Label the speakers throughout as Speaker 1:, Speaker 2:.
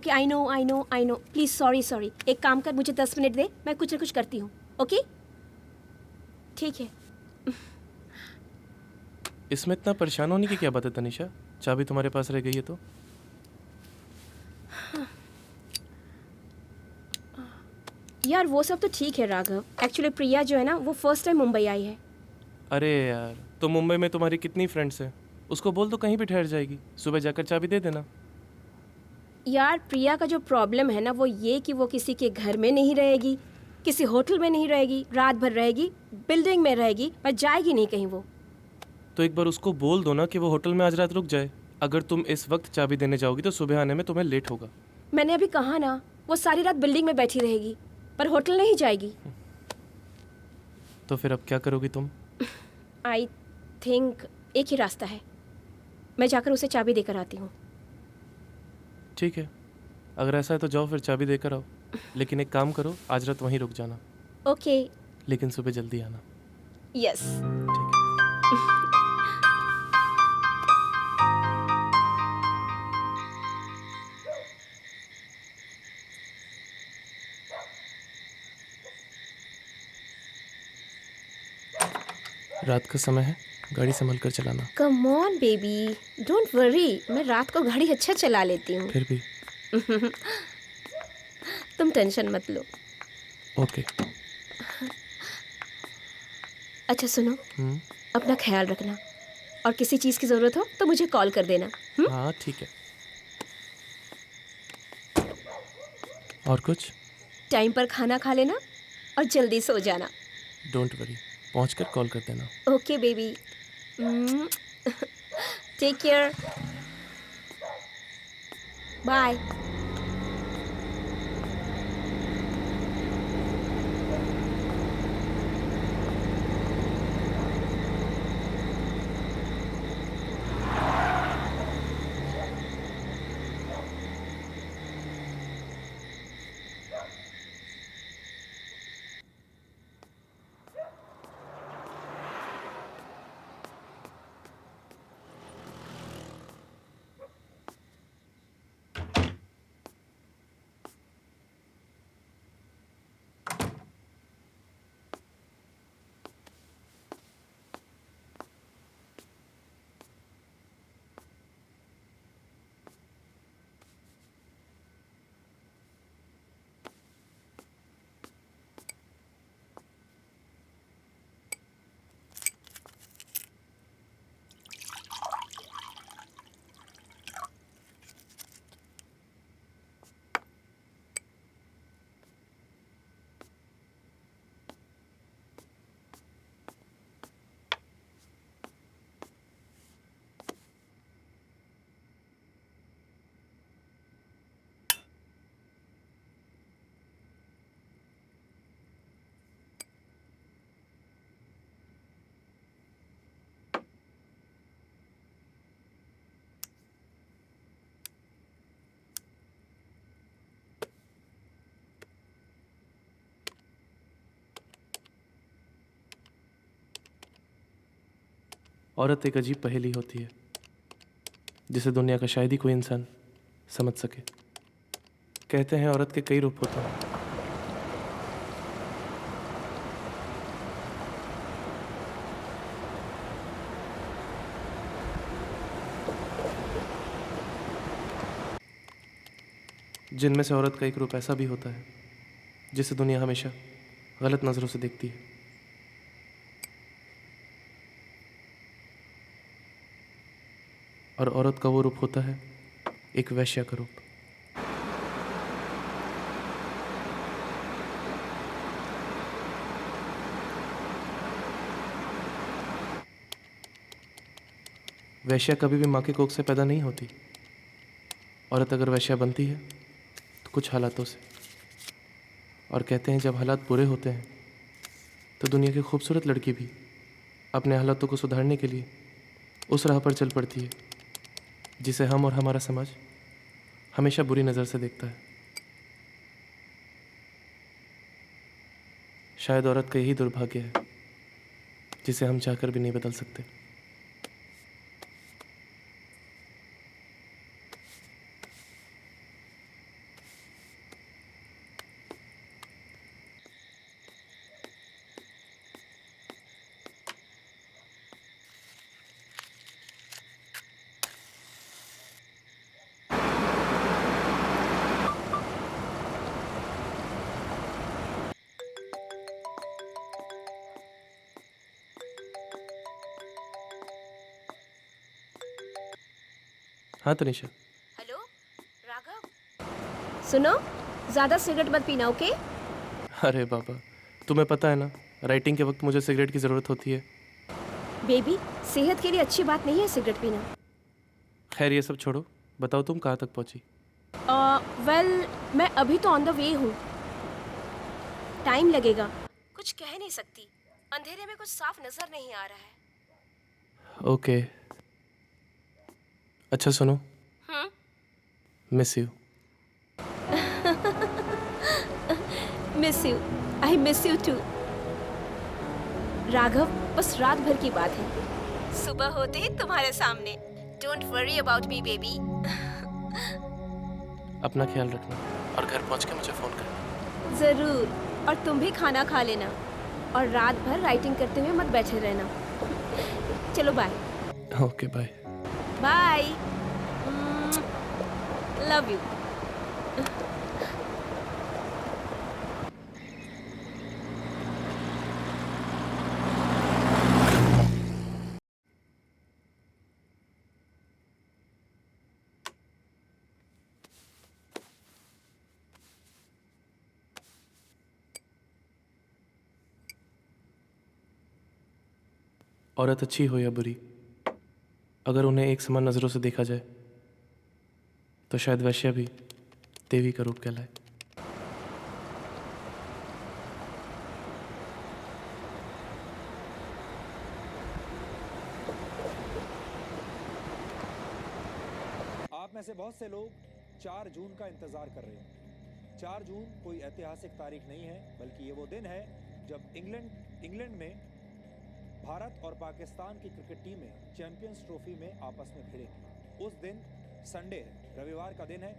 Speaker 1: Okay, I know I know I know, please sorry sorry. एक काम कर, मुझे 10 मिनट दे, मैं कुछ ना कुछ करती हूँ। ओके ठीक है।
Speaker 2: इसमें इतना परेशान होने की क्या बात है तनिषा? चाबी तुम्हारे पास रह गई है तो?
Speaker 1: यार वो सब तो ठीक है राघव, एक्चुअली प्रिया जो है ना वो फर्स्ट टाइम मुंबई आई है।
Speaker 2: अरे यार, तो मुंबई में तुम्हारी कितनी फ्रेंड्स हैं? उसको बोल दो कहीं भी ठहर जाएगी, सुबह जाकर चाबी दे देना।
Speaker 1: यार प्रिया का जो प्रॉब्लम है ना वो ये कि वो किसी के घर में नहीं रहेगी, किसी होटल में नहीं रहेगी, रात भर रहेगी, बिल्डिंग में रहेगी, पर जाएगी नहीं कहीं वो।
Speaker 2: तो एक बार उसको बोल दो ना कि वो होटल में आज रात रुक जाए। अगर तुम इस वक्त चाबी देने जाओगी तो सुबह आने में तुम्हें लेट होगा।
Speaker 1: मैंने अभी कहा ना, वो सारी रात बिल्डिंग में बैठी रहेगी, पर होटल नहीं जाएगी।
Speaker 2: तो फिर अब क्या करोगी तुम?
Speaker 1: आई थिंक एक ही रास्ता है, मैं जाकर उसे चाबी देकर आती हूँ।
Speaker 2: ठीक है, अगर ऐसा है तो जाओ फिर चाबी देकर आओ। लेकिन एक काम करो, आज रात वहीं रुक जाना,
Speaker 1: ओके।
Speaker 2: लेकिन सुबह जल्दी आना।
Speaker 1: यस।
Speaker 2: ठीक है। रात का समय है, गाड़ी संभल कर चलाना।
Speaker 1: Come on baby, don't worry, मैं रात को गाड़ी अच्छा चला लेती हूँ।
Speaker 2: फिर भी।
Speaker 1: तुम टेंशन मत लो।
Speaker 2: ओके।
Speaker 1: अच्छा सुनो,
Speaker 2: हम्म।
Speaker 1: अपना ख्याल रखना, और किसी चीज़ की ज़रूरत हो तो मुझे कॉल कर देना।
Speaker 2: हाँ ठीक है। और कुछ?
Speaker 1: टाइम पर खाना खा लेना और जल्दी सो जाना।
Speaker 2: डोंट वरी, पहुंचकर कॉल कर देना।
Speaker 1: Okay baby, take care, bye.
Speaker 2: औरत एक अजीब पहेली होती है जिसे दुनिया का शायद ही कोई इंसान समझ सके। कहते हैं औरत के कई रूप होते हैं। जिनमें से औरत का एक रूप ऐसा भी होता है जिसे दुनिया हमेशा गलत नज़रों से देखती है। और औरत का वो रूप होता है एक वैश्या का रूप। वैश्या कभी भी माँ के कोख से पैदा नहीं होती। औरत अगर वैश्या बनती है तो कुछ हालातों से। और कहते हैं जब हालात बुरे होते हैं तो दुनिया की खूबसूरत लड़की भी अपने हालातों को सुधारने के लिए उस राह पर चल पड़ती है जिसे हम और हमारा समाज हमेशा बुरी नज़र से देखता है। शायद औरत का यही दुर्भाग्य है जिसे हम चाहकर भी नहीं बदल सकते। हाँ तनिषा।
Speaker 1: हेलो राघव, सुनो, ज्यादा सिगरेट मत पीना, ओके?
Speaker 2: अरे बाबा, तुम्हें पता है ना, राइटिंग के वक्त मुझे सिगरेट की ज़रूरत होती है।
Speaker 1: बेबी, सेहत के लिए अच्छी बात नहीं है सिगरेट पीना।
Speaker 2: खैर ये सब छोड़ो, बताओ तुम कहाँ तक पहुँची?
Speaker 1: वेल, मैं अभी तो ऑन द वे हूँ। टाइम लगेगा, कुछ कह नहीं सकती। अंधेरे में कुछ साफ नजर नहीं आ रहा है।
Speaker 2: ओके। अच्छा सुनो, miss you.
Speaker 1: Miss you, I miss you too. Raghav, बस रात भर की बात है, सुबह होते ही तुम्हारे सामने। Don't worry about me baby.
Speaker 2: अपना ख्याल रखना और घर पहुँच के मुझे फ़ोन करना।
Speaker 1: जरूर, और तुम भी खाना खा लेना और रात भर राइटिंग करते हुए मत बैठे रहना। चलो bye.
Speaker 2: Okay bye.
Speaker 1: Bye. Love you.
Speaker 2: औरत अच्छी हो या बुरी, अगर उन्हें एक समान नज़रों से देखा जाए तो शायद वैश्या भी देवी का रूप कहलाए।
Speaker 3: आप में से बहुत से लोग 4 जून का इंतजार कर रहे हैं। 4 जून कोई ऐतिहासिक तारीख नहीं है, बल्कि ये वो दिन है जब इंग्लैंड में भारत और पाकिस्तान की क्रिकेट टीमें चैंपियंस ट्रॉफी में आपस में भिड़ेंगी। उस दिन संडे है, रविवार का दिन है,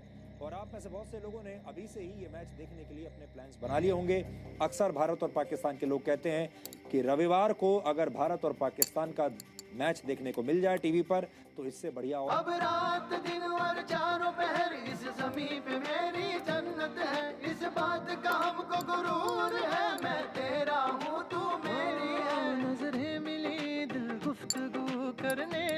Speaker 3: और आप में से बहुत से लोगों ने अभी से ही ये मैच देखने के लिए अपने प्लान्स बना लिए होंगे। अक्सर भारत और पाकिस्तान के लोग कहते हैं कि रविवार को अगर भारत और पाकिस्तान का मैच देखने को मिल जाए टीवी पर तो इससे बढ़िया और
Speaker 4: अब रात दिन और चारों पहर इस ज़मीं पे मेरी जन्नत है। इस बात का हमको गुरूर है, मैं तेरा हूँ तू मेरी है। नजरें मिली दिल गुफ्तगू करने।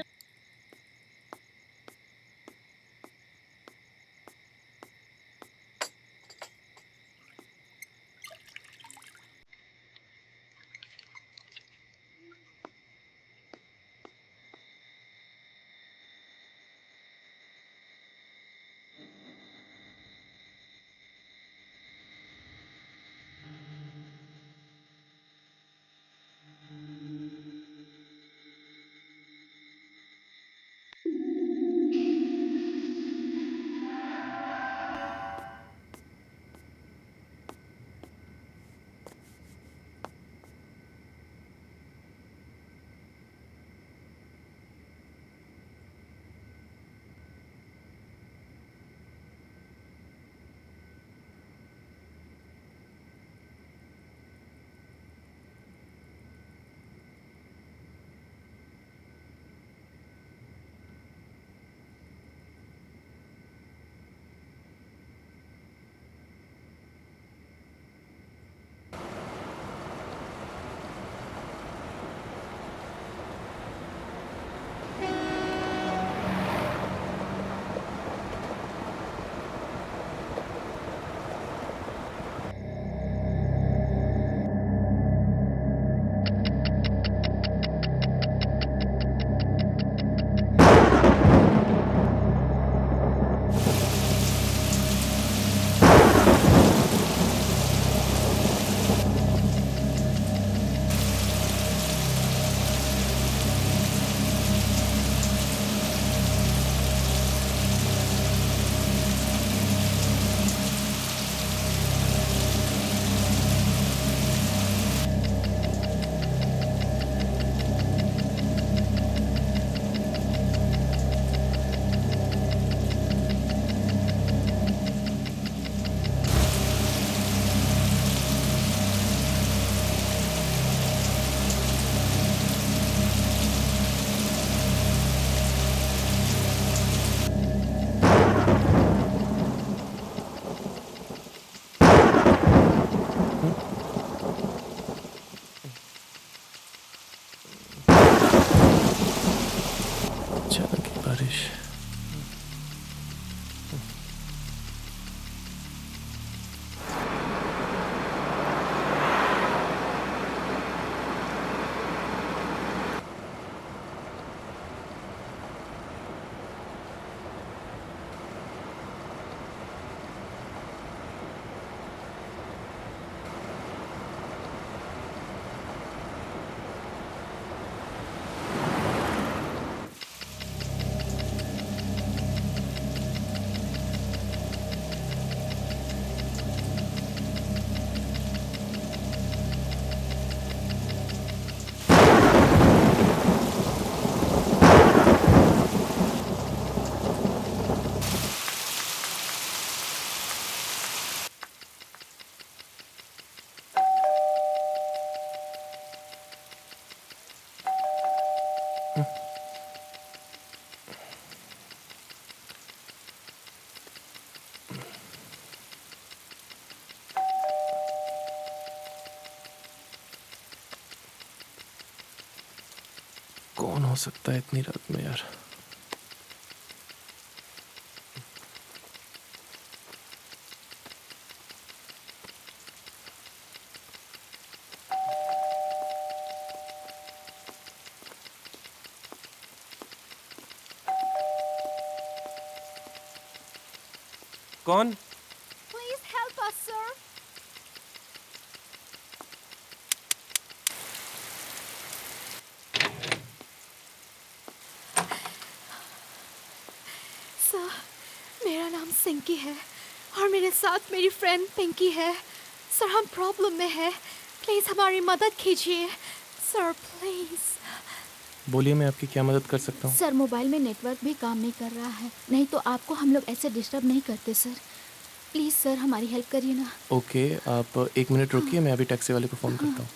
Speaker 2: कौन हो सकता है इतनी रात में यार? कौन?
Speaker 1: Please help us, sir.
Speaker 5: Sir, मेरा नाम सिंकी है और मेरे साथ मेरी फ्रेंड पिंकी है। सर, हम प्रॉब्लम में है, प्लीज़ हमारी मदद कीजिए सर, प्लीज़।
Speaker 2: बोलिए, मैं आपकी क्या मदद कर सकता हूँ?
Speaker 5: सर, मोबाइल में नेटवर्क भी काम नहीं कर रहा है, नहीं तो आपको हम लोग ऐसे डिस्टर्ब नहीं करते सर। प्लीज़ सर, हमारी हेल्प करिए ना।
Speaker 2: ओके, आप 1 मिनट रुकिए, मैं अभी टैक्सी वाले को फ़ोन करता हूँ।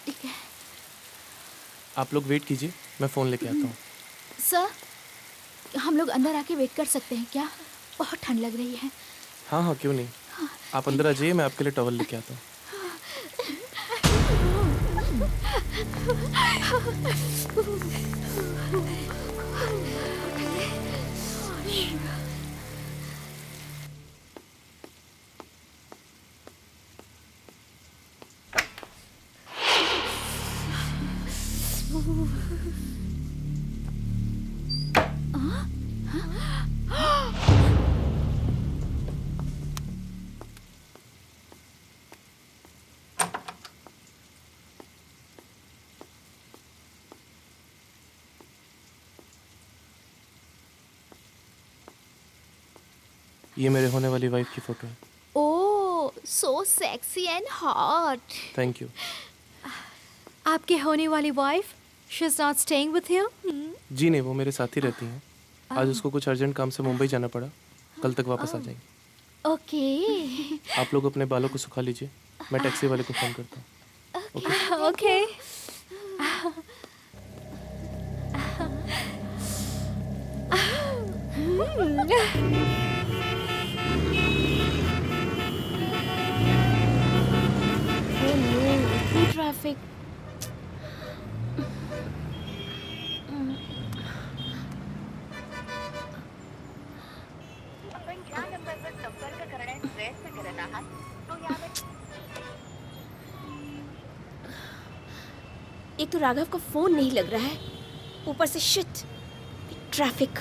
Speaker 5: ठीक है
Speaker 2: आप लोग वेट कीजिए, मैं फ़ोन लेके आता हूँ।
Speaker 5: सर, हम लोग अंदर आके वेट कर सकते हैं क्या? बहुत ठंड लग रही है।
Speaker 2: हाँ हाँ, क्यों नहीं। आप अंदर आ जाइए, मैं आपके लिए टॉवल लेके आता हूँ। ये मेरे होने वाली वाइफ की फ़ोटो है।
Speaker 5: Oh, so sexy and hot.
Speaker 2: Thank you.
Speaker 5: आपके होने वाली wife, she is not staying with you?
Speaker 2: जी नहीं, वो मेरे साथ ही रहती हैं। आज उसको कुछ अर्जेंट काम से मुंबई जाना पड़ा, कल तक वापस आ जाएंगी।
Speaker 5: ओके
Speaker 2: आप लोग अपने बालों को सुखा लीजिए, मैं टैक्सी वाले को फ़ोन करता हूँ। ओके।
Speaker 5: ओके।
Speaker 1: Oh no, इतनी ट्रैफिक।
Speaker 6: आपण ज्या नंबरवर संपर्क करण्यास प्रयत्न करत आहात तो यावर
Speaker 1: एक तो राघव का फोन नहीं लग रहा है, ऊपर say shit traffic.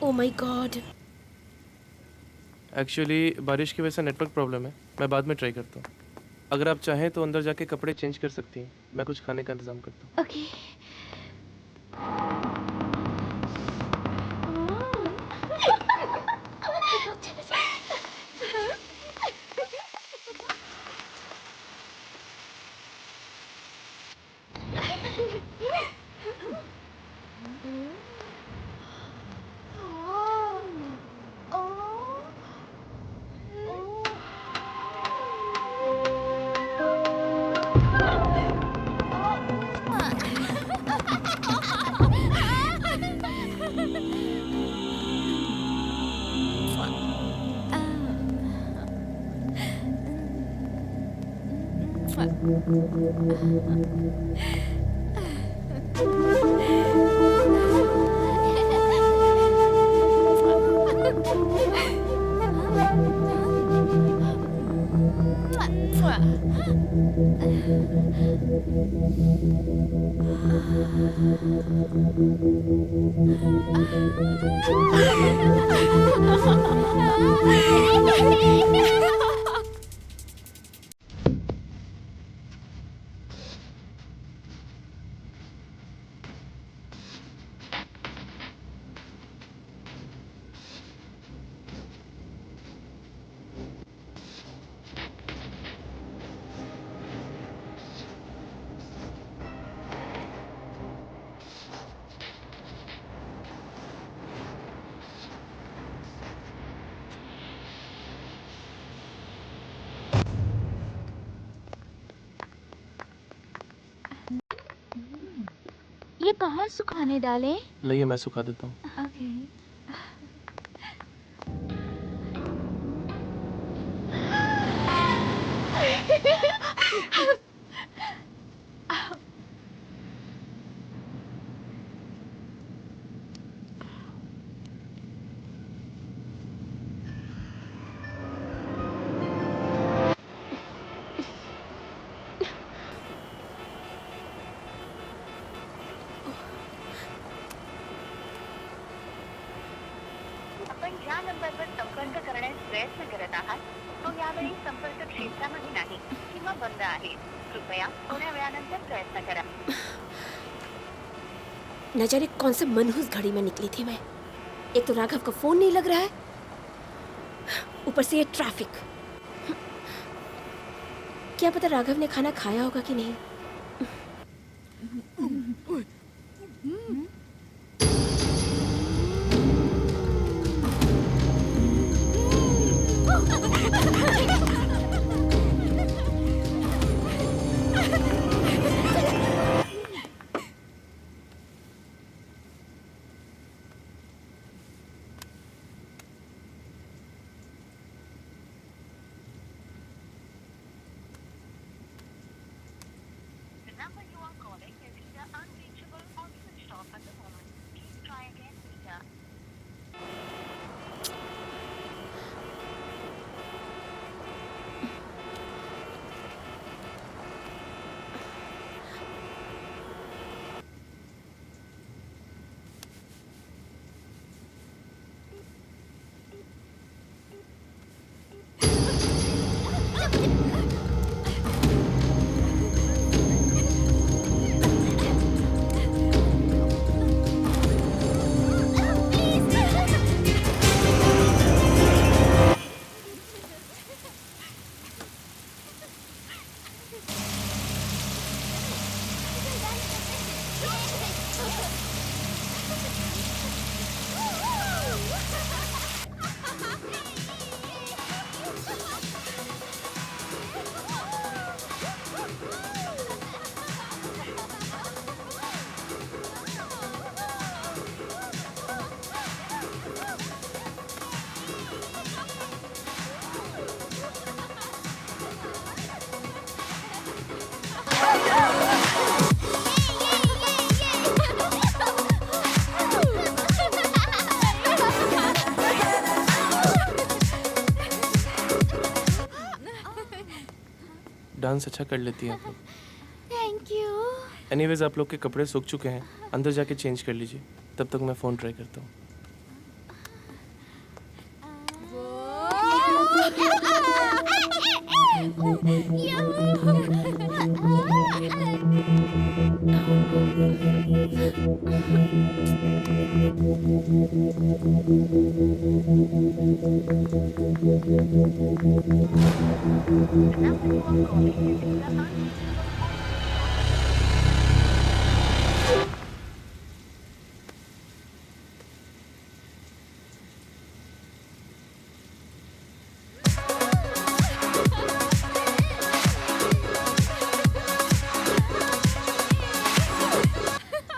Speaker 1: Oh my God.
Speaker 2: Actually बारिश की वजह से नेटवर्क प्रॉब्लम है, मैं बाद में ट्राई करता हूँ। अगर आप चाहें तो अंदर जाके कपड़े चेंज कर सकती हैं, मैं कुछ खाने का इंतज़ाम करता हूँ।
Speaker 5: ओके।
Speaker 7: कपड़े कहाँ सुखाने डालें?
Speaker 2: लाइए मैं सुखा देता हूँ।
Speaker 7: ओके।
Speaker 6: आपण ज्या नंबरवर संपर्क करण्यास प्रयत्न करत आहात तो यावेळी संपर्क क्षेत्रामध्ये नाही किंवा बंद आहे. कृपया थोड्या वेळानंतर प्रयत्न करा.
Speaker 1: न जाने कौन से मनहूस घड़ी में निकली थी मैं. एक तो राघव का फोन नहीं लग रहा है, ऊपर से ये ट्रैफिक. क्या पता राघव ने खाना खाया होगा कि नहीं.
Speaker 6: The number you are calling is either unreachable or switched off at the moment. Please try again later.
Speaker 2: Dance अच्छा कर लेती हैं आप लोग.
Speaker 5: Thank you.
Speaker 2: एनीवेज आप लोग के कपड़े सूख चुके हैं, अंदर जाके चेंज कर लीजिए. तब तक मैं फ़ोन ट्राई करता हूँ.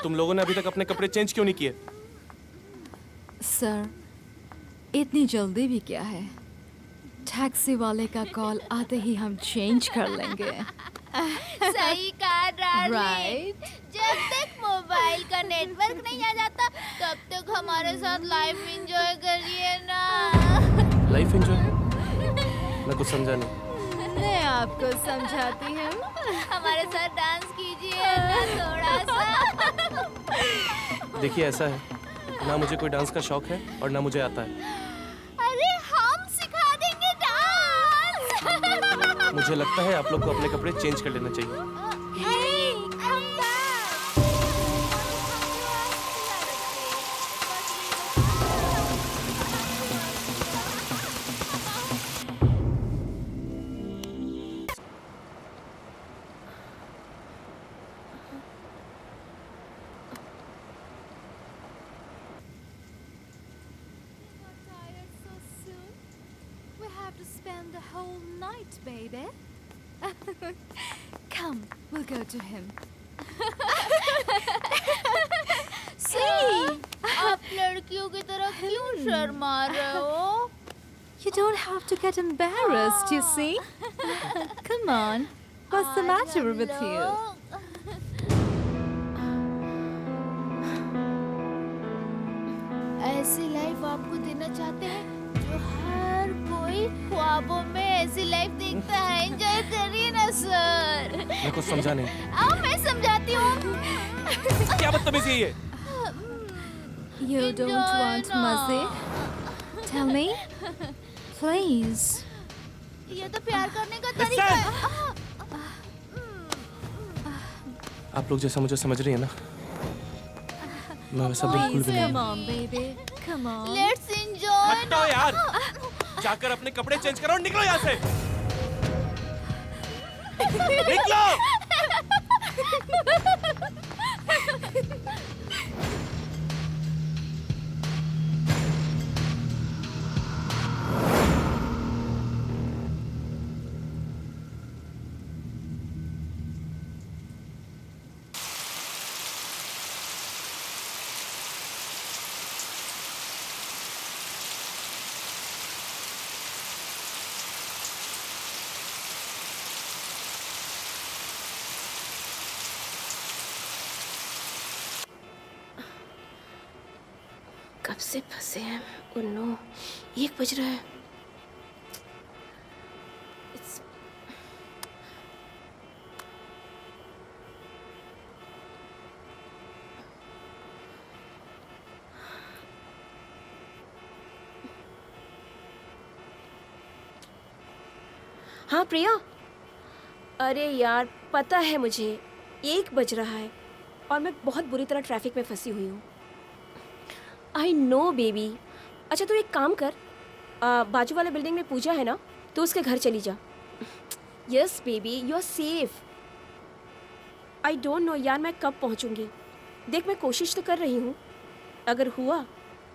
Speaker 2: तुम लोगों ने अभी तक अपने कपड़े चेंज क्यों नहीं किए?
Speaker 8: सर, इतनी जल्दी भी क्या है? टैक्सी वाले का कॉल आते ही हम चेंज कर लेंगे.
Speaker 7: सही कहा डार्लिंग.
Speaker 8: राइट?
Speaker 7: जब तक मोबाइल का नेटवर्क नहीं आ जाता तब तक हमारे साथ लाइफ एंजॉय करिए ना.
Speaker 2: Life enjoy? मैं कुछ समझा नहीं.
Speaker 8: मैं आपको समझाती हूँ.
Speaker 7: हमारे साथ डांस कीजिए ना थोड़ा सा.
Speaker 2: देखिए ऐसा है, ना मुझे कोई डांस का शौक है और ना मुझे आता है.
Speaker 7: अरे हम सिखा देंगे डांस.
Speaker 2: मुझे लगता है आप लोग को अपने कपड़े चेंज कर लेना चाहिए.
Speaker 8: Spend the whole night, baby. Come, we'll go to him.
Speaker 7: आप लड़कियों की तरह क्यों शर्मा रहे हो?
Speaker 8: You don't have to get embarrassed, you see? Come on. What's the matter with you?
Speaker 7: ऐसी लाइफ आपको देना चाहते हैं जो हर कोई ख्वाबों में ऐसी लाइफ देखता है। एंजॉय करिए ना सर।
Speaker 2: मैं कुछ समझा नहीं।
Speaker 7: आओ मैं समझाती हूँ।
Speaker 2: क्या बदतमीजी है ये?
Speaker 8: You don't want मजे? Tell me, please.
Speaker 7: ये तो प्यार करने का तरीका है।
Speaker 2: आप लोग जैसा मुझे समझ रही है ना, मैं वैसा बिल्कुल भी नहीं
Speaker 8: Come
Speaker 2: हूँ।
Speaker 8: on, baby. Come on.
Speaker 7: Let's enjoy.
Speaker 2: हटो यार, जाकर अपने कपड़े चेंज करो और निकलो यहाँ से। निकलो।
Speaker 1: कब से फंसे हैं उन्नो? 1 बज रहा है। It's... हाँ प्रिया, अरे यार पता है मुझे 1 बज रहा है और मैं बहुत बुरी तरह ट्रैफिक में फंसी हुई हूँ। I know baby. अच्छा तू एक काम कर, बाजू वाले बिल्डिंग में पूजा है ना, तो उसके घर चली जा। Yes baby, you are safe. I don't know यार मैं कब पहुंचूंगी। देख मैं कोशिश तो कर रही हूँ, अगर हुआ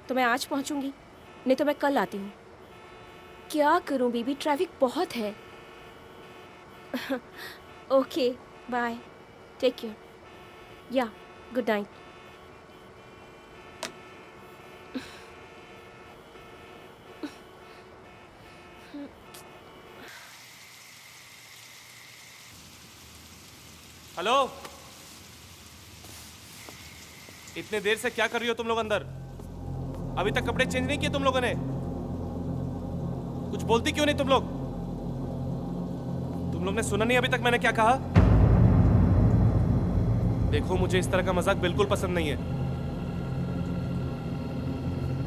Speaker 1: तो मैं आज पहुंचूंगी, नहीं तो मैं कल आती हूँ। क्या करूँ बेबी, ट्रैफिक बहुत है। ओके बाय, टेक केयर, या गुड नाइट।
Speaker 2: हेलो, इतने देर से क्या कर रही हो तुम लोग अंदर? अभी तक कपड़े चेंज नहीं किए तुम लोगों ने? कुछ बोलती क्यों नहीं तुम लोग? तुम लोग ने सुना नहीं अभी तक मैंने क्या कहा? देखो मुझे इस तरह का मजाक बिल्कुल पसंद नहीं है।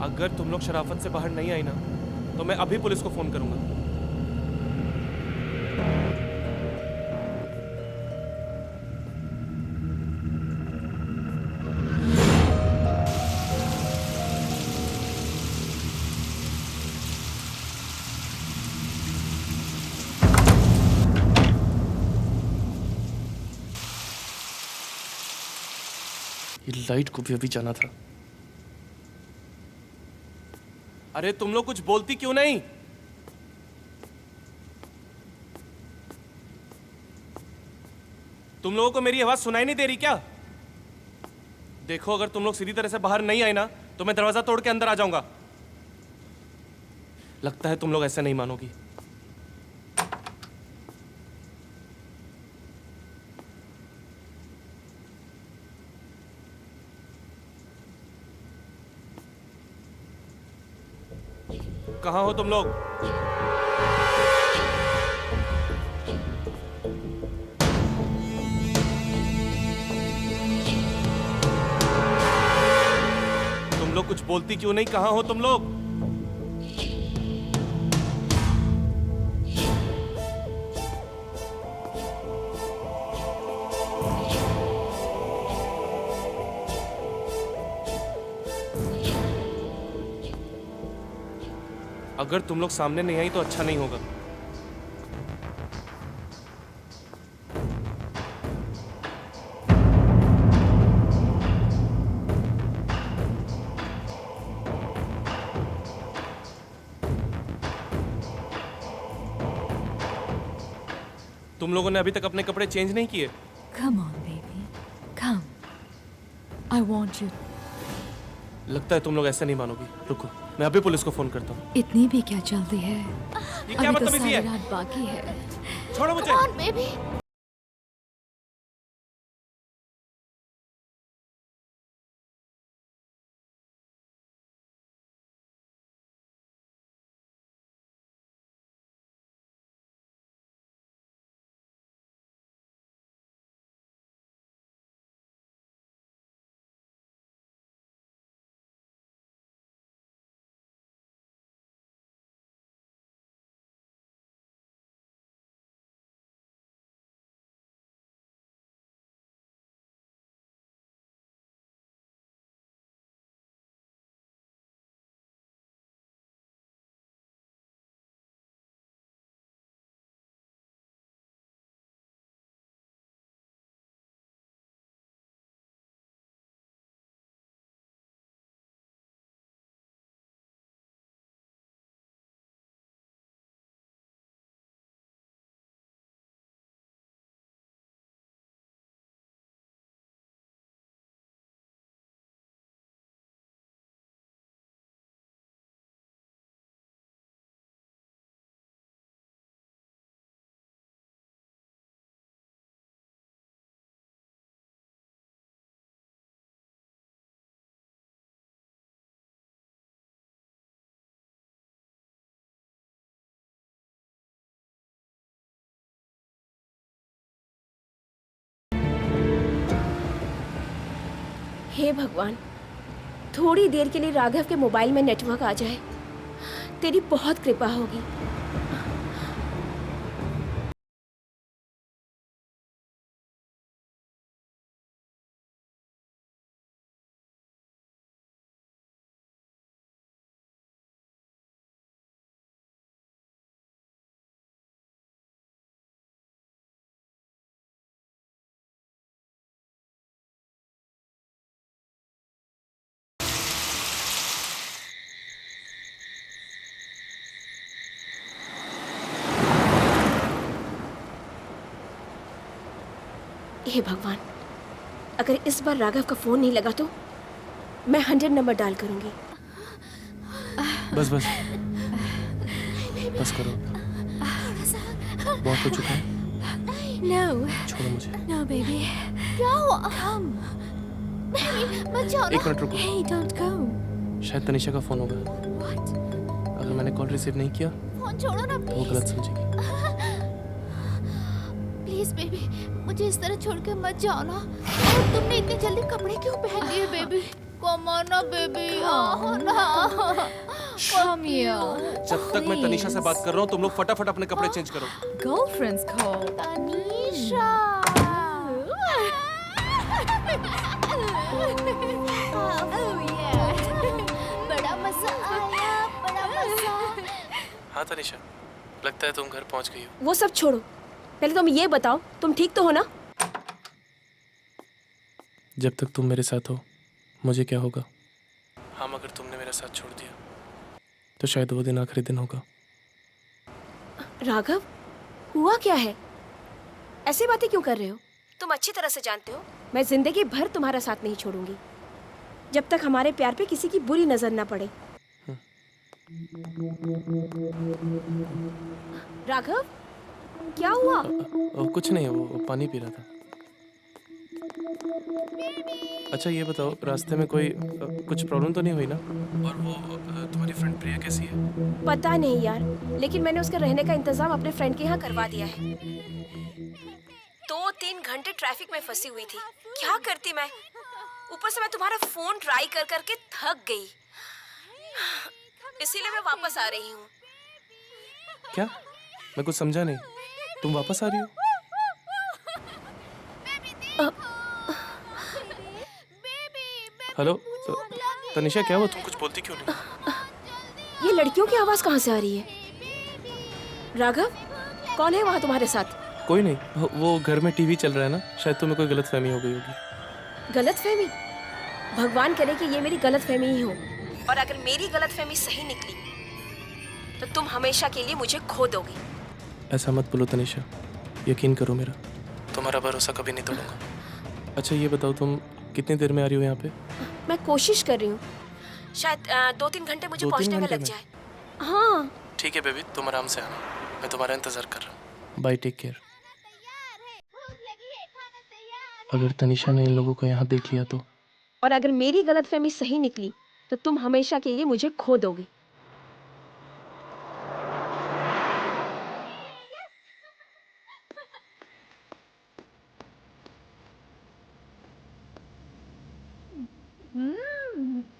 Speaker 2: अगर तुम लोग शराफत से बाहर नहीं आई ना, तो मैं अभी पुलिस को फोन करूंगा। ये लाइट को भी अभी जाना था। अरे तुम लोग कुछ बोलती क्यों नहीं? तुम लोगों को मेरी आवाज सुनाई नहीं दे रही क्या? देखो अगर तुम लोग सीधी तरह से बाहर नहीं आए ना, तो मैं दरवाजा तोड़ के अंदर आ जाऊंगा। लगता है तुम लोग ऐसे नहीं मानोगी। कहाँ हो तुम लोग? तुम लोग कुछ बोलती क्यों नहीं? कहाँ हो तुम लोग? अगर तुम लोग सामने नहीं आई तो अच्छा नहीं होगा। तुम लोगों ने अभी तक अपने कपड़े चेंज नहीं किए?
Speaker 8: Come on, baby. I want you.
Speaker 2: लगता है तुम लोग ऐसे नहीं मानोगी। रुको, मैं अभी पुलिस को फोन करता हूँ।
Speaker 8: इतनी भी क्या जल्दी है?
Speaker 2: ये क्या
Speaker 8: अभी तो
Speaker 2: बदतमीजी
Speaker 8: सारी
Speaker 2: है?
Speaker 8: रात बाकी है।
Speaker 2: छोड़ो मुझे।
Speaker 7: कौन बेबी?
Speaker 1: हे भगवान, थोड़ी देर के लिए राघव के मोबाइल में नेटवर्क आ जाए, तेरी बहुत कृपा होगी। हे भगवान, अगर इस बार राघव का फोन नहीं लगा तो मैं 100 नंबर डायल करूंगी।
Speaker 2: बस बस बस करो, बहुत हो चुका है।
Speaker 5: No,
Speaker 2: छोड़ो मुझे।
Speaker 5: no, baby.
Speaker 7: क्या हुआ?
Speaker 5: Come.
Speaker 7: बेबी मत जाओ ना।
Speaker 2: एक मिनट रुको,
Speaker 5: Hey, don't go.
Speaker 2: शायद तनिषा का फोन होगा।
Speaker 5: What?
Speaker 2: अगर मैंने कॉल रिसीव नहीं किया
Speaker 7: फोन छोड़ो ना
Speaker 2: तो वो
Speaker 7: प्लीज।
Speaker 2: गलत समझेगी।
Speaker 7: प्लीज बेबी, मुझे इस तरह छोड़ के मत जाओ ना। और तुमने इतनी जल्दी कपड़े क्यों पहन लिए बेबी? कम ऑन ना बेबी, आओ ना।
Speaker 8: Come here.
Speaker 2: जब तक मैं तनिषा से बात कर रहा हूँ तुम लोग फटाफट अपने कपड़े चेंज करो।
Speaker 8: Girlfriend's call.
Speaker 7: तनीषा। बड़ा मजा आया, बड़ा मजा।
Speaker 2: हाँ तनिषा, लगता है तुम घर पहुँच गई हो।
Speaker 1: वो सब छोड़ो, पहले तुम ये बताओ, तुम ठीक तो हो ना?
Speaker 2: जब तक तुम मेरे साथ हो मुझे क्या होगा? हाँ, मगर तुमने मेरा साथ छोड़ दिया तो शायद वो दिन आखिरी दिन होगा।
Speaker 1: राघव, हुआ क्या है? ऐसी बातें क्यों कर रहे हो? तुम अच्छी तरह से जानते हो मैं जिंदगी भर तुम्हारा साथ नहीं छोड़ूंगी, जब तक हमारे प्यार पे किसी की बुरी नजर ना पड़े। राघव, क्या हुआ?
Speaker 2: कुछ नहीं है, वो पानी पी रहा था। अच्छा ये बताओ, रास्ते में कोई कुछ प्रॉब्लम तो नहीं हुई ना? और वो तुम्हारी फ्रेंड प्रिया कैसी है?
Speaker 1: पता नहीं यार, लेकिन मैंने उसका रहने का इंतजाम अपने फ्रेंड के यहाँ करवा दिया है। 2-3 घंटे ट्रैफिक में फंसी हुई थी, क्या करती मैं? ऊपर से मैं तुम्हारा फोन ट्राई कर करके थक गई, इसीलिए मैं वापस आ रही हूँ।
Speaker 2: क्या? मैं कुछ समझा नहीं, तुम वापस आ रही हो? हेलो तनिषा, क्या हुआ? तुम कुछ बोलती क्यों नहीं?
Speaker 1: ये लड़कियों की आवाज कहाँ से आ रही है? राघव, कौन है वहाँ तुम्हारे साथ?
Speaker 2: कोई नहीं, वो घर में टीवी चल रहा है ना, शायद तुम्हें कोई गलतफहमी हो गई होगी।
Speaker 1: गलतफहमी? भगवान करे कि ये मेरी गलतफहमी ही हो, और अगर मेरी गलतफहमी सही निकली तो तुम हमेशा के लिए मुझे खो दोगे।
Speaker 2: ऐसा मत बोलो तनिषा, यकीन करो मेरा, तुम्हारा भरोसा कभी नहीं तोड़ूंगा। अच्छा ये बताओ, तुम कितनी देर में आ रही हो यहाँ पे?
Speaker 1: मैं कोशिश कर रही हूँ, शायद 2-3 घंटे मुझे
Speaker 2: 2-3
Speaker 1: पहुँचने में
Speaker 2: घंटे
Speaker 1: लग
Speaker 2: में?
Speaker 1: जाए। हाँ।
Speaker 2: ठीक है बेबी, तुम आराम से आना, मैं तुम्हारा इंतज़ार कर रहा हूँ। Bye, take care. अगर तनिषा ने इन लोगों को यहाँ देख लिया तो?
Speaker 1: और अगर मेरी गलतफहमी सही निकली तो तुम हमेशा के लिए मुझे खो दोगे।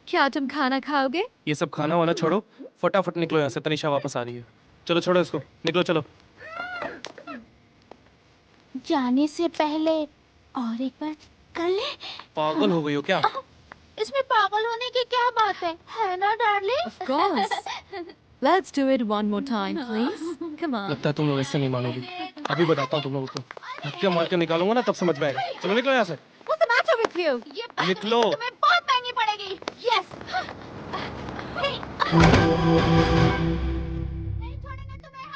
Speaker 5: क्या तुम खाना खाओगे?
Speaker 2: ये सब खाना वाना छोड़ो, फटाफट निकलो यहाँ से, तनिषा वापस आ रही है। चलो छोड़ो इसको, निकलो चलो।
Speaker 7: जाने से पहले और एक बार कर ले।
Speaker 2: पागल हो गई हो क्या?
Speaker 7: इसमें पागल होने की क्या बात है ना darling?
Speaker 8: Of course. Let's do it one more time, please. Come on.
Speaker 2: लगता है तुम लोग ऐसे नहीं मानोगी। अभी बताता हूँ तुम लोगों को, धक्के मार के निकालूंगा ना तब समझ में आएगा। चलो निकलो यहाँ से।
Speaker 5: What's the matter with you?
Speaker 7: ये बात
Speaker 2: निकलो।
Speaker 7: तुम्हें बहुत महंगी पड़ेगी। यस। नहीं छोड़ेंगे तुम्हें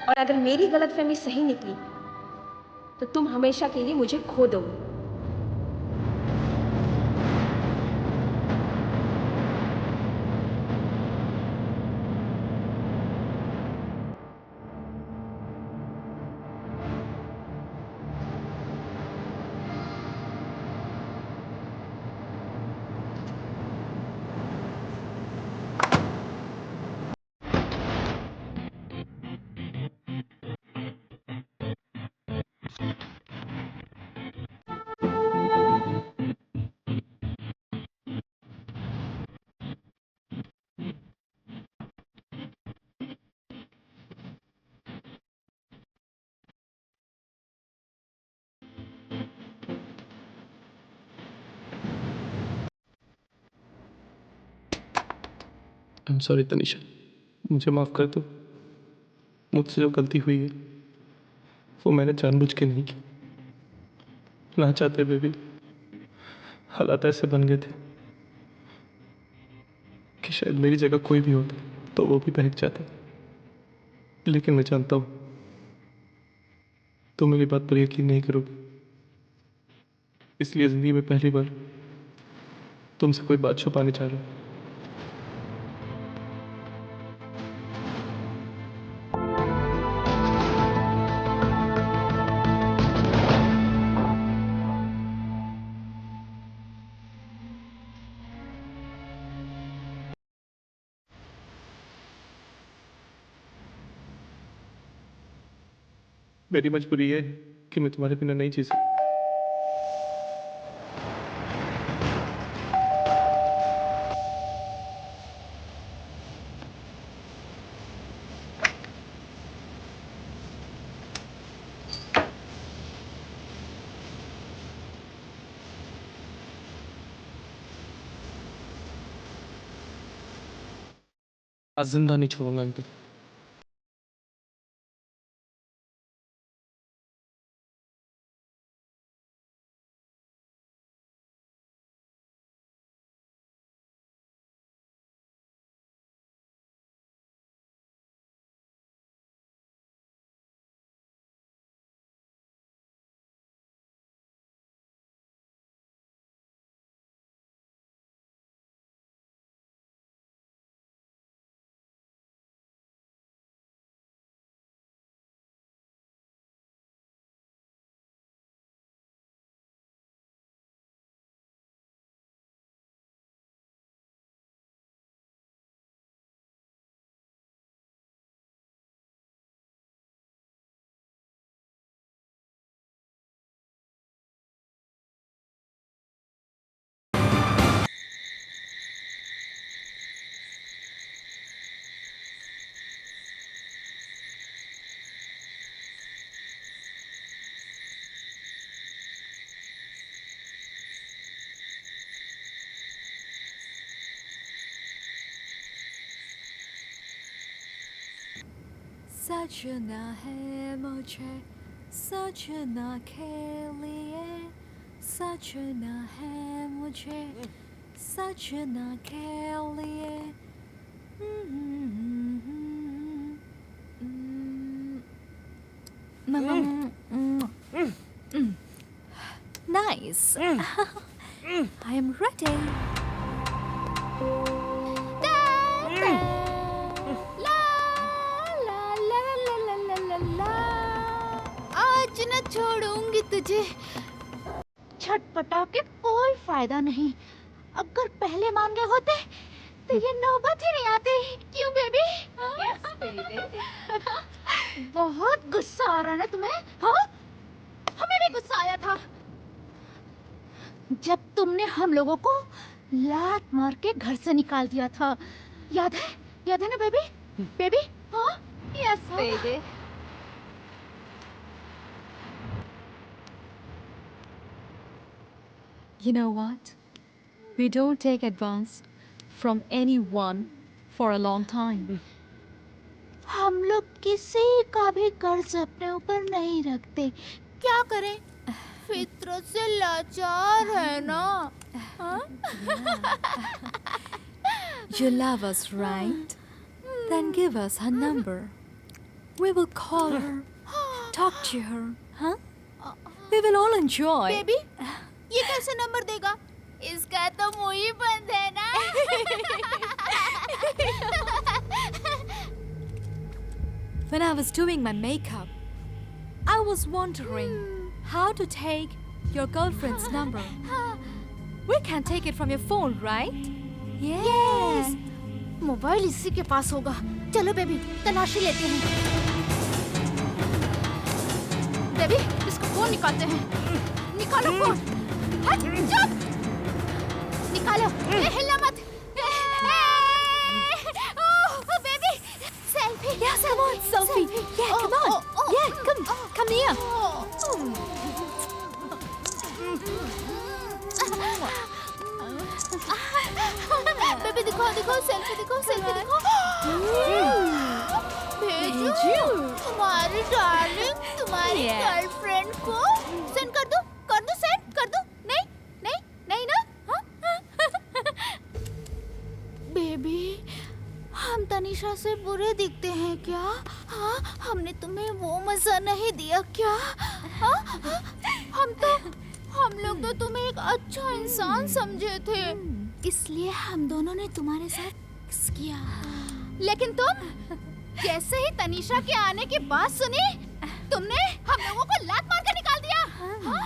Speaker 1: और अगर मेरी गलतफहमी सही निकली तो तुम हमेशा के लिए मुझे खो दोगे।
Speaker 2: आई एम सॉरी तनिषा, मुझे माफ़ कर दो। मुझसे जो गलती हुई है वो मैंने जानबूझ के नहीं की। ना चाहते हुए भी हालात ऐसे बन गए थे कि शायद मेरी जगह कोई भी होता तो वो भी बहक जाता। लेकिन मैं जानता हूँ तुम मेरी बात पर यकीन नहीं करोगे, इसलिए ज़िंदगी में पहली बार तुमसे कोई बात छुपाने चाह रहा हूँ। मेरी मजबूरी है कि मैं तुम्हारे बिना नहीं जी सकता। आज जिंदा नहीं छोड़ूंगा इनको।
Speaker 8: सजना है मुझे सजना के लिए सजना है मुझे सजना के लिए Nice. I am ready.
Speaker 7: आज न छोड़ूंगी तुझे। छटपटा के कोई फायदा नहीं। अगर पहले मान गए होते तो ये नौबत ही नहीं आती। क्यों बेबी? बहुत गुस्सा आ रहा है ना तुम्हें? हाँ? हमें भी गुस्सा आया था जब तुमने हम लोगों को लात मार के घर से निकाल दिया था। याद है ना बेबी? बेबी? हाँ? Yes baby.
Speaker 8: You know what? We don't take advance from anyone for a long time.
Speaker 7: हम लोग किसी का भी कर्ज अपने ऊपर नहीं रखते। क्या करें? फितरत से लाचार है ना। हाँ?
Speaker 8: You love us, right? Then give us her number. We will call her, talk to her, huh? We will all enjoy.
Speaker 7: Baby, ये कैसे नंबर देगा? इसका तो मुंह ही बंद है ना।
Speaker 8: When I was doing my makeup, I was wondering how to take your girlfriend's number. We can take it from your phone, right? Yes.
Speaker 7: Mobile इसी के पास होगा। चलो बेबी, तलाशी लेते हैं। बेबी, इसका फोन निकालते हैं। निकालो फोन। हट, चुप। निकालो। हिलना मत। Oh, baby, selfie.
Speaker 8: Yes, come on, selfie. Yeah, come on. Yeah, come here.
Speaker 7: Baby दिखाओ सेल्फी दिखाओ। भेजो तुम्हारी डार्लिंग, तुम्हारी गर्लफ्रेंड को सेंड कर दो सेंड कर दो। नहीं ना? हाँ? बेबी, हम तनीषा से बुरे दिखते हैं क्या? हाँ, हमने तुम्हें वो मजा नहीं दिया क्या? हाँ? हम लोग तो तुम्हें एक अच्छा इंसान समझे थे, इसलिए हम दोनों ने तुम्हारे साथ किस किया। लेकिन तुम जैसे ही तनीषा के आने की बात सुनी, तुमने हम लोगों को लात मार कर निकाल दिया। हाँ?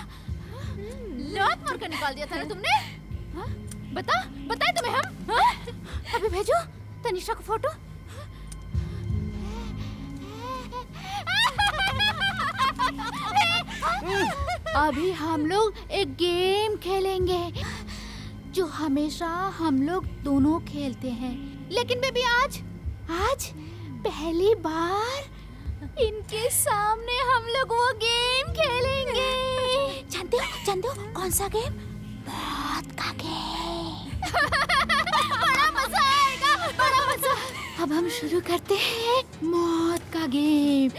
Speaker 7: लात मार कर निकाल दिया था ना तुमने? हाँ? बताए तुम्हें हम? हाँ? अभी भेजो तनीषा को फोटो। अभी हम लोग एक गेम खेलेंगे जो हमेशा हम लोग दोनों खेलते हैं, लेकिन बेबी आज पहली बार इनके सामने हम लोग वो गेम खेलेंगे। जानते हो कौन सा गेम? मौत का गेम। बड़ा मजा आएगा, बड़ा मजा। अब हम शुरू करते हैं मौत का game.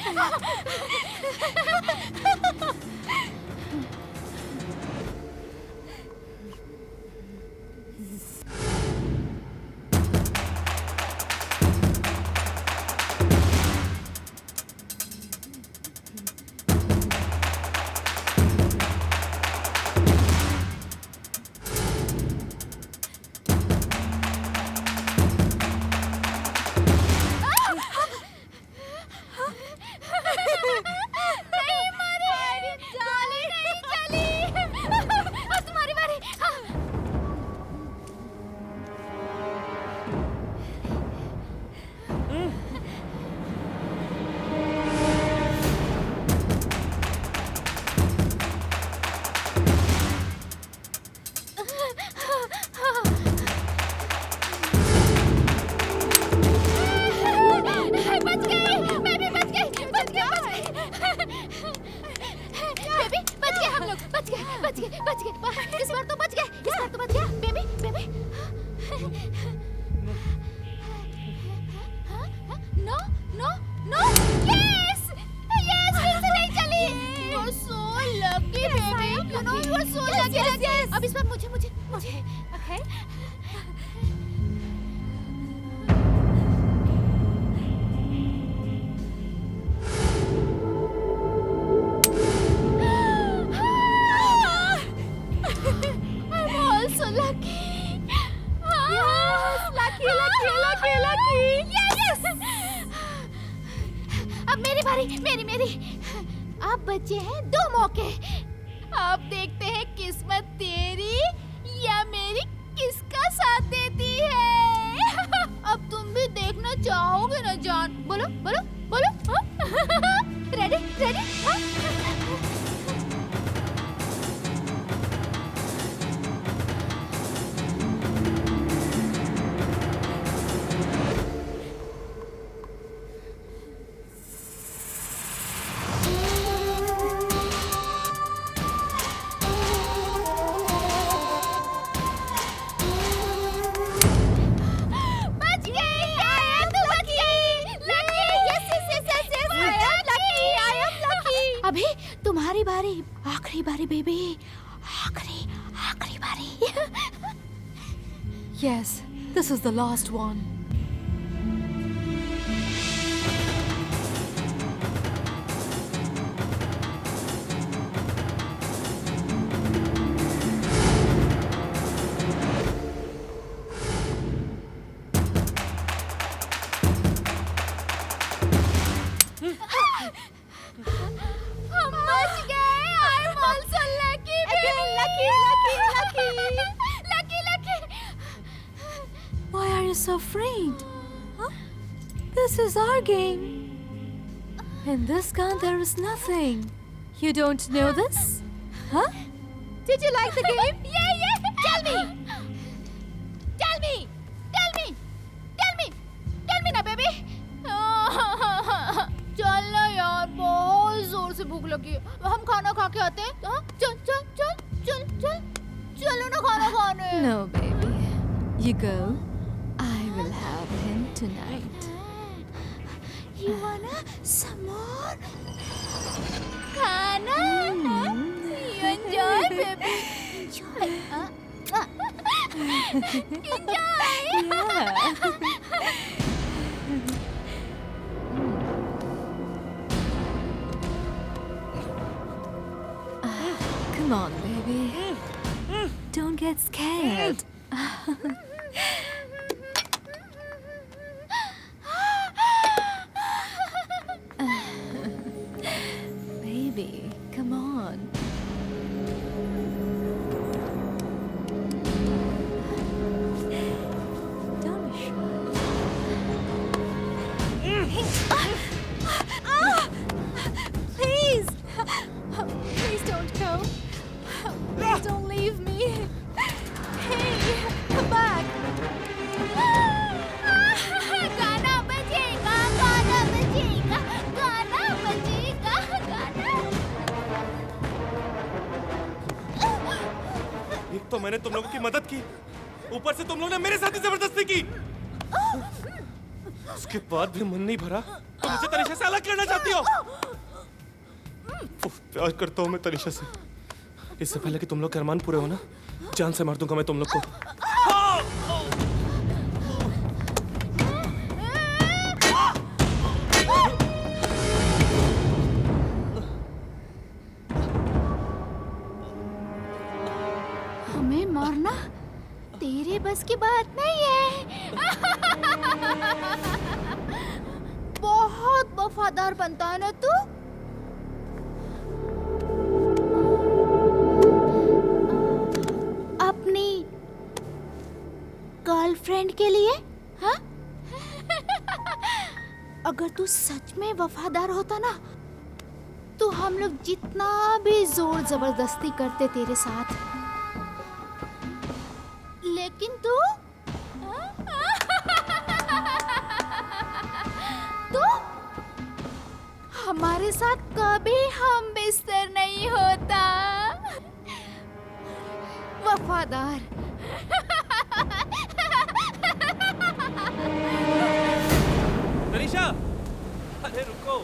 Speaker 7: Lucky lucky lucky lucky yes अब मेरी बारी मेरी अब बचे हैं 2 मौके। अब देखते हैं किस्मत तेरी या मेरी किसका साथ देती है। अब तुम भी देखना चाहोगे ना जान? बोलो बोलो बोलो। रेडी रेडी अभी तुम्हारी बारी, आखिरी बारी बेबी, आखिरी बारी।
Speaker 8: Yes, this is the last one.
Speaker 7: हम बच गए। I'm also lucky baby. Lucky.
Speaker 8: Why are you so afraid? Huh? This is our game. In this gun there is nothing. You don't know this? Huh? Did you like the game?
Speaker 7: Yeah. Tell me ना baby. चल ना यार, बहुत जोर से भूख लगी है। हम खाना खा के आते हैं। हाँ? चलो ना खाना खाने।
Speaker 8: No, baby. You go. I will have him tonight.
Speaker 7: You wanna some more? खाना? You enjoy baby. Enjoy.
Speaker 8: Come on, baby. Don't get scared. Baby, come on. Don't be shy. Please! Please don't go. Please don't leave me. Hey, come back.
Speaker 7: गाना बजेगा।
Speaker 2: एक तो मैंने तुम लोगों की मदद की, ऊपर से तुम लोगों ने मेरे साथ ही जबरदस्ती की। उसके बाद भी मन नहीं भरा तो मुझे तनिषा से अलग करना चाहती हो। प्यार करता हूँ मैं तनिषा से। इससे पहले कि तुम लोग के अरमान पूरे हो ना, जान से मार दूंगा मैं तुम लोग को।
Speaker 7: हमें मारना तेरे बस की बात नहीं है। बहुत वफादार बनता है ना तू। अपनी गर्लफ्रेंड के लिए, हाँ? अगर तू सच में वफादार होता ना, तो हम लोग जितना भी जोर जबरदस्ती करते तेरे साथ, लेकिन तू हमारे साथ कभी हम बिस्तर नहीं होता। वफादार।
Speaker 2: तनिषा, अरे रुको।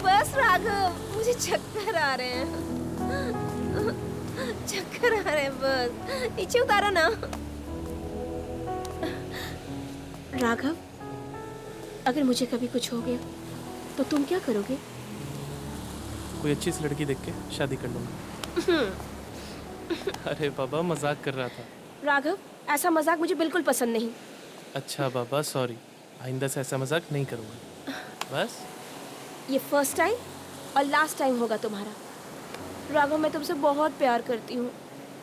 Speaker 1: बस बस राघव, मुझे चक्कर आ रहे हैं। चक्कर आ रहे हैं, बस नीचे उतारो ना। राघव, अगर मुझे कभी कुछ हो गया तो तुम क्या करोगे?
Speaker 2: कोई अच्छी सी लड़की देख के शादी कर लूँगा। अरे बाबा, मजाक कर रहा था।
Speaker 1: राघव, ऐसा मजाक मुझे बिल्कुल पसंद नहीं।
Speaker 2: अच्छा बाबा, सॉरी, आइंदा से ऐसा मजाक नहीं करूँगा। बस
Speaker 1: ये फर्स्ट टाइम और लास्ट टाइम होगा तुम्हारा। राघव, मैं तुमसे बहुत प्यार करती हूँ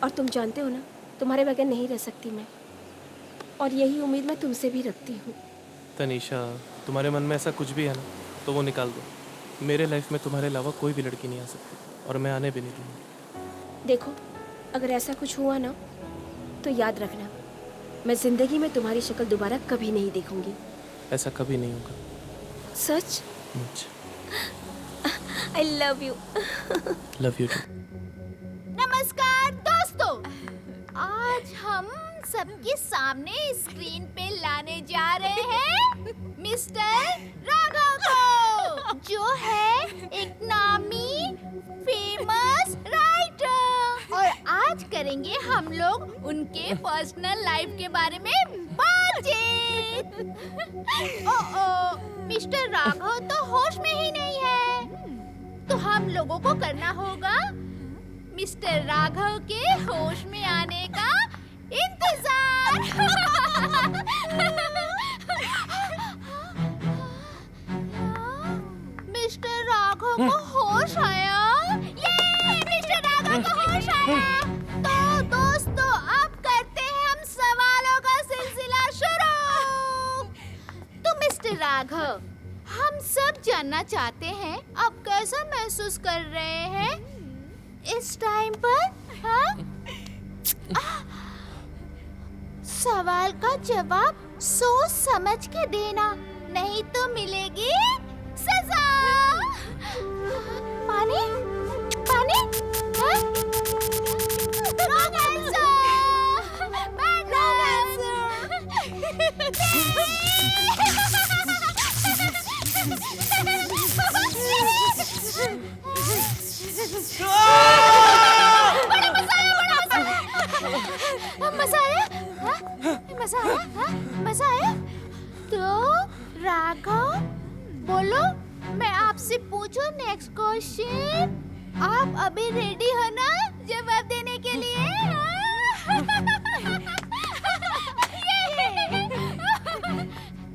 Speaker 1: और तुम जानते हो ना, तुम्हारे बगैर नहीं रह सकती मैं, और यही उम्मीद मैं तुमसे भी रखती हूँ।
Speaker 2: तनीषा, तुम्हारे मन में ऐसा कुछ भी है ना तो वो निकाल दो। मेरे लाइफ में तुम्हारे अलावा कोई भी लड़की नहीं आ सकती, और मैं आने भी नहीं दूँगी।
Speaker 1: देखो, अगर ऐसा कुछ हुआ ना तो याद रखना, मैं जिंदगी में तुम्हारी शक्ल दोबारा कभी नहीं देखूंगी।
Speaker 2: ऐसा कभी नहीं होगा।
Speaker 1: सच? I love you.
Speaker 2: Love you too.
Speaker 7: नमस्कार दोस्तों, आज हम सबके सामने स्क्रीन पे लाने जा रहे हैं मिस्टर राघव को, जो है एक नामी फेमस राइटर। और आज करेंगे हम लोग उनके पर्सनल लाइफ के बारे में बातचीत। मिस्टर राघव तो होश में ही नहीं है, तो हम लोगों को करना होगा मिस्टर राघव के होश में आने का इंतजार। मिस्टर राघव को होश आया। ये मिस्टर राघव को होश आया। तो दोस्तों, अब करते हैं हम सवालों का सिलसिला शुरू। तो मिस्टर राघव, हम सब जानना चाहते हैं आप कैसा महसूस कर रहे हैं इस टाइम पर? हाँ? सवाल का जवाब सोच समझ के देना, नहीं तो मिलेगी सजा। पानी? पानी? हाँ? Wrong answer! Bad मजा आया? तो राघव बोलो, मैं आपसे पूछूं नेक्स्ट क्वेश्चन। आप अभी रेडी हो ना जवाब देने के लिए?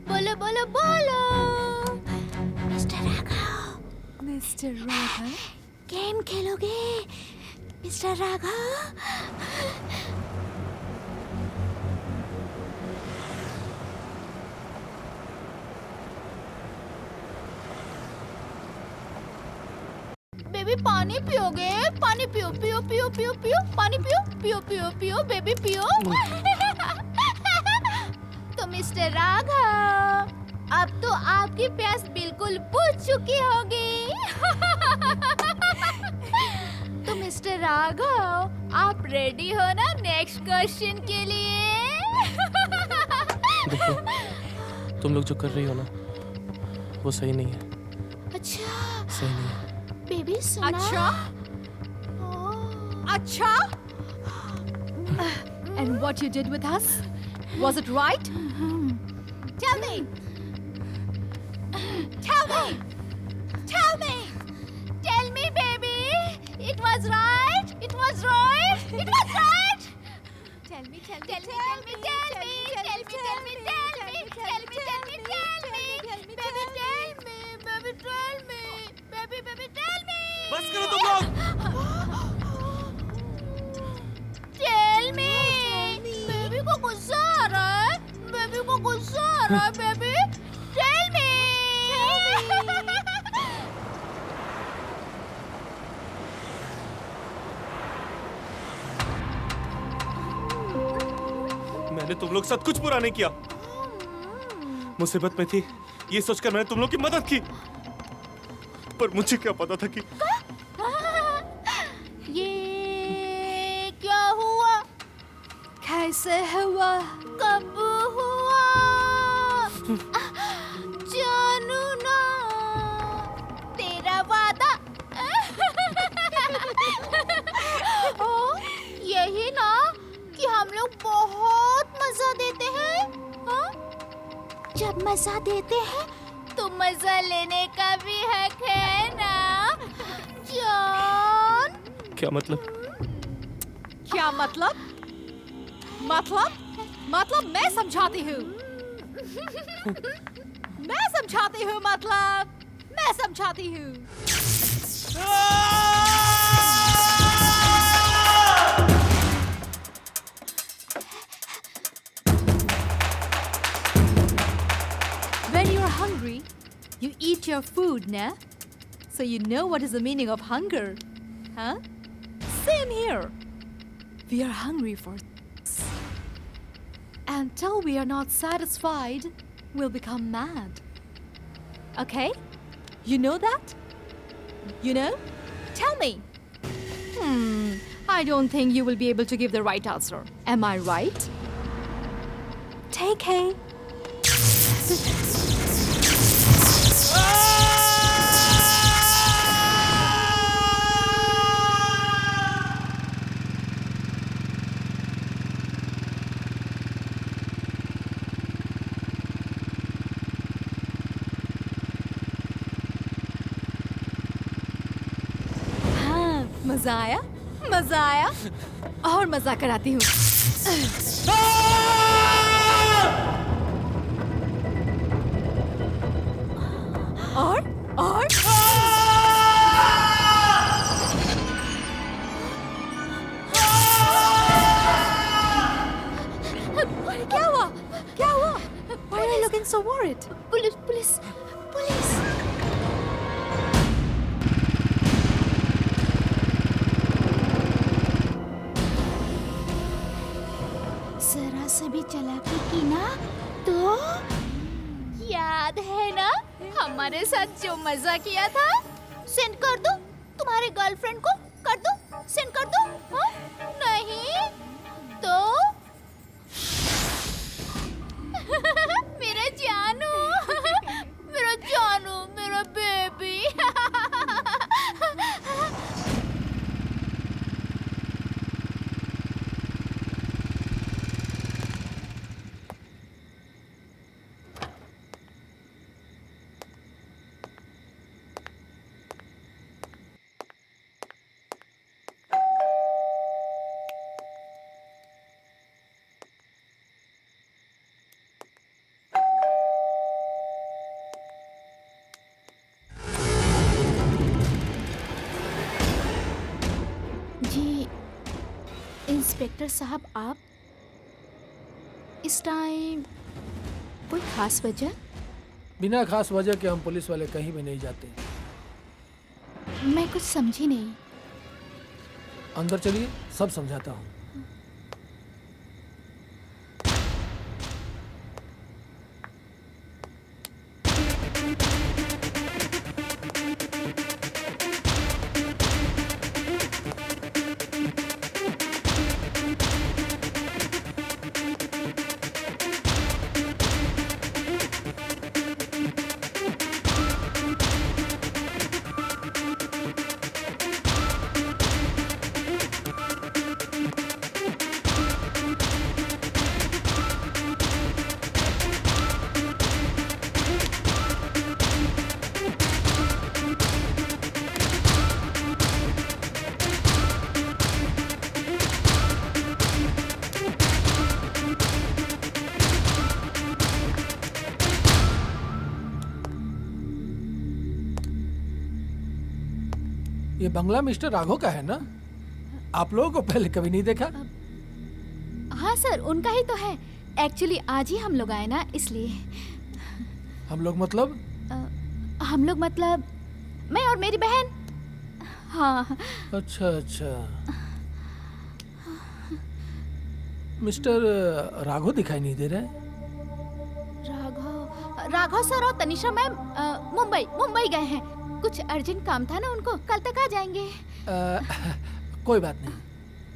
Speaker 7: बोलो बोलो बोलो। मिस्टर राघव, गेम खेलोगे मिस्टर राघव? बेबी पानी पियोगे? पानी पियो पियो पियो पियो पियो, पानी पियो पियो पियो पियो, बेबी पियो। तो मिस्टर राघव, अब तो आपकी प्यास बिल्कुल बुझ चुकी होगी। तो मिस्टर राघव, आप रेडी हो ना नेक्स्ट क्वेश्चन के लिए?
Speaker 2: देखो, तुम लोग जो कर रही हो ना वो सही नहीं है।
Speaker 7: अच्छा
Speaker 2: सही नहीं है।
Speaker 7: बेबी सुना?
Speaker 8: Acha? And what you did with us? Was it right?
Speaker 7: Tell me. Tell me. Tell me. Tell me, baby. It was right. It was right. It was right. Tell me. Tell me. Tell me. Tell me. Tell me. Tell me. Tell me. Tell me. Tell me. Tell me. Baby, tell me. Baby, tell me. Baby, baby, tell me.
Speaker 2: बस करो तुम लोग।
Speaker 7: Tell me. Baby को गुस्सा आ रहा है। Baby को गुस्सा आ रहा है। Baby, tell me.
Speaker 2: मैंने तुम लोग साथ कुछ बुरा नहीं किया। मुसीबत में थी ये सोचकर मैंने तुम लोग की मदद की, पर मुझे क्या पता था कि
Speaker 7: ये क्या हुआ?
Speaker 8: कैसे हुआ?
Speaker 7: कब हुआ? जानू ना, तेरा वादा लोग बहुत मजा देते हैं। हाँ? जब मजा देते हैं तो मजा लेने का भी हक है ना जॉन?
Speaker 2: क्या मतलब?
Speaker 8: क्या मतलब? मतलब मैं समझाती हूँ। मैं समझाती हूँ। When you're hungry, you eat your food, na? So you know what is the meaning of hunger, huh? Same here. We are hungry for sex. Until we are not satisfied, we'll become mad. Okay? You know that? You know? Tell me. I don't think you will be able to give the right answer. Am I right? Take A. हाँ, मजा आया? मजा आया? और मजा कराती हूँ। और क्या हुआ? Why are you looking so worried?
Speaker 7: Police. जरा से भी चालाकी की ना तो याद है ना हमारे साथ जो मजा किया था? सेंड कर दो तुम्हारे गर्लफ्रेंड को, कर दो, सेंड कर दो। हाँ? नहीं तो मेरा जानू, मेरा बेबी। जी इंस्पेक्टर साहब, आप इस टाइम कोई खास वजह?
Speaker 9: बिना खास वजह के हम पुलिस वाले कहीं भी नहीं जाते।
Speaker 7: मैं कुछ समझी नहीं।
Speaker 9: अंदर चलिए, सब समझाता हूँ। ये बंगला मिस्टर राघव का है ना? आप लोगों को पहले कभी नहीं देखा?
Speaker 7: हाँ सर, उनका ही तो है। एक्चुअली आज ही हम लोग आए ना, इसलिए।
Speaker 9: हम लोग मतलब?
Speaker 7: हम लोग मतलब मैं और मेरी बहन। हाँ।
Speaker 9: अच्छा। मिस्टर राघव दिखाई नहीं दे रहे?
Speaker 7: राघव सर और तनिषा मैम मुंबई गए हैं। कुछ अर्जेंट काम था ना उनको, कल तक आ जाएंगे।
Speaker 9: कोई बात नहीं,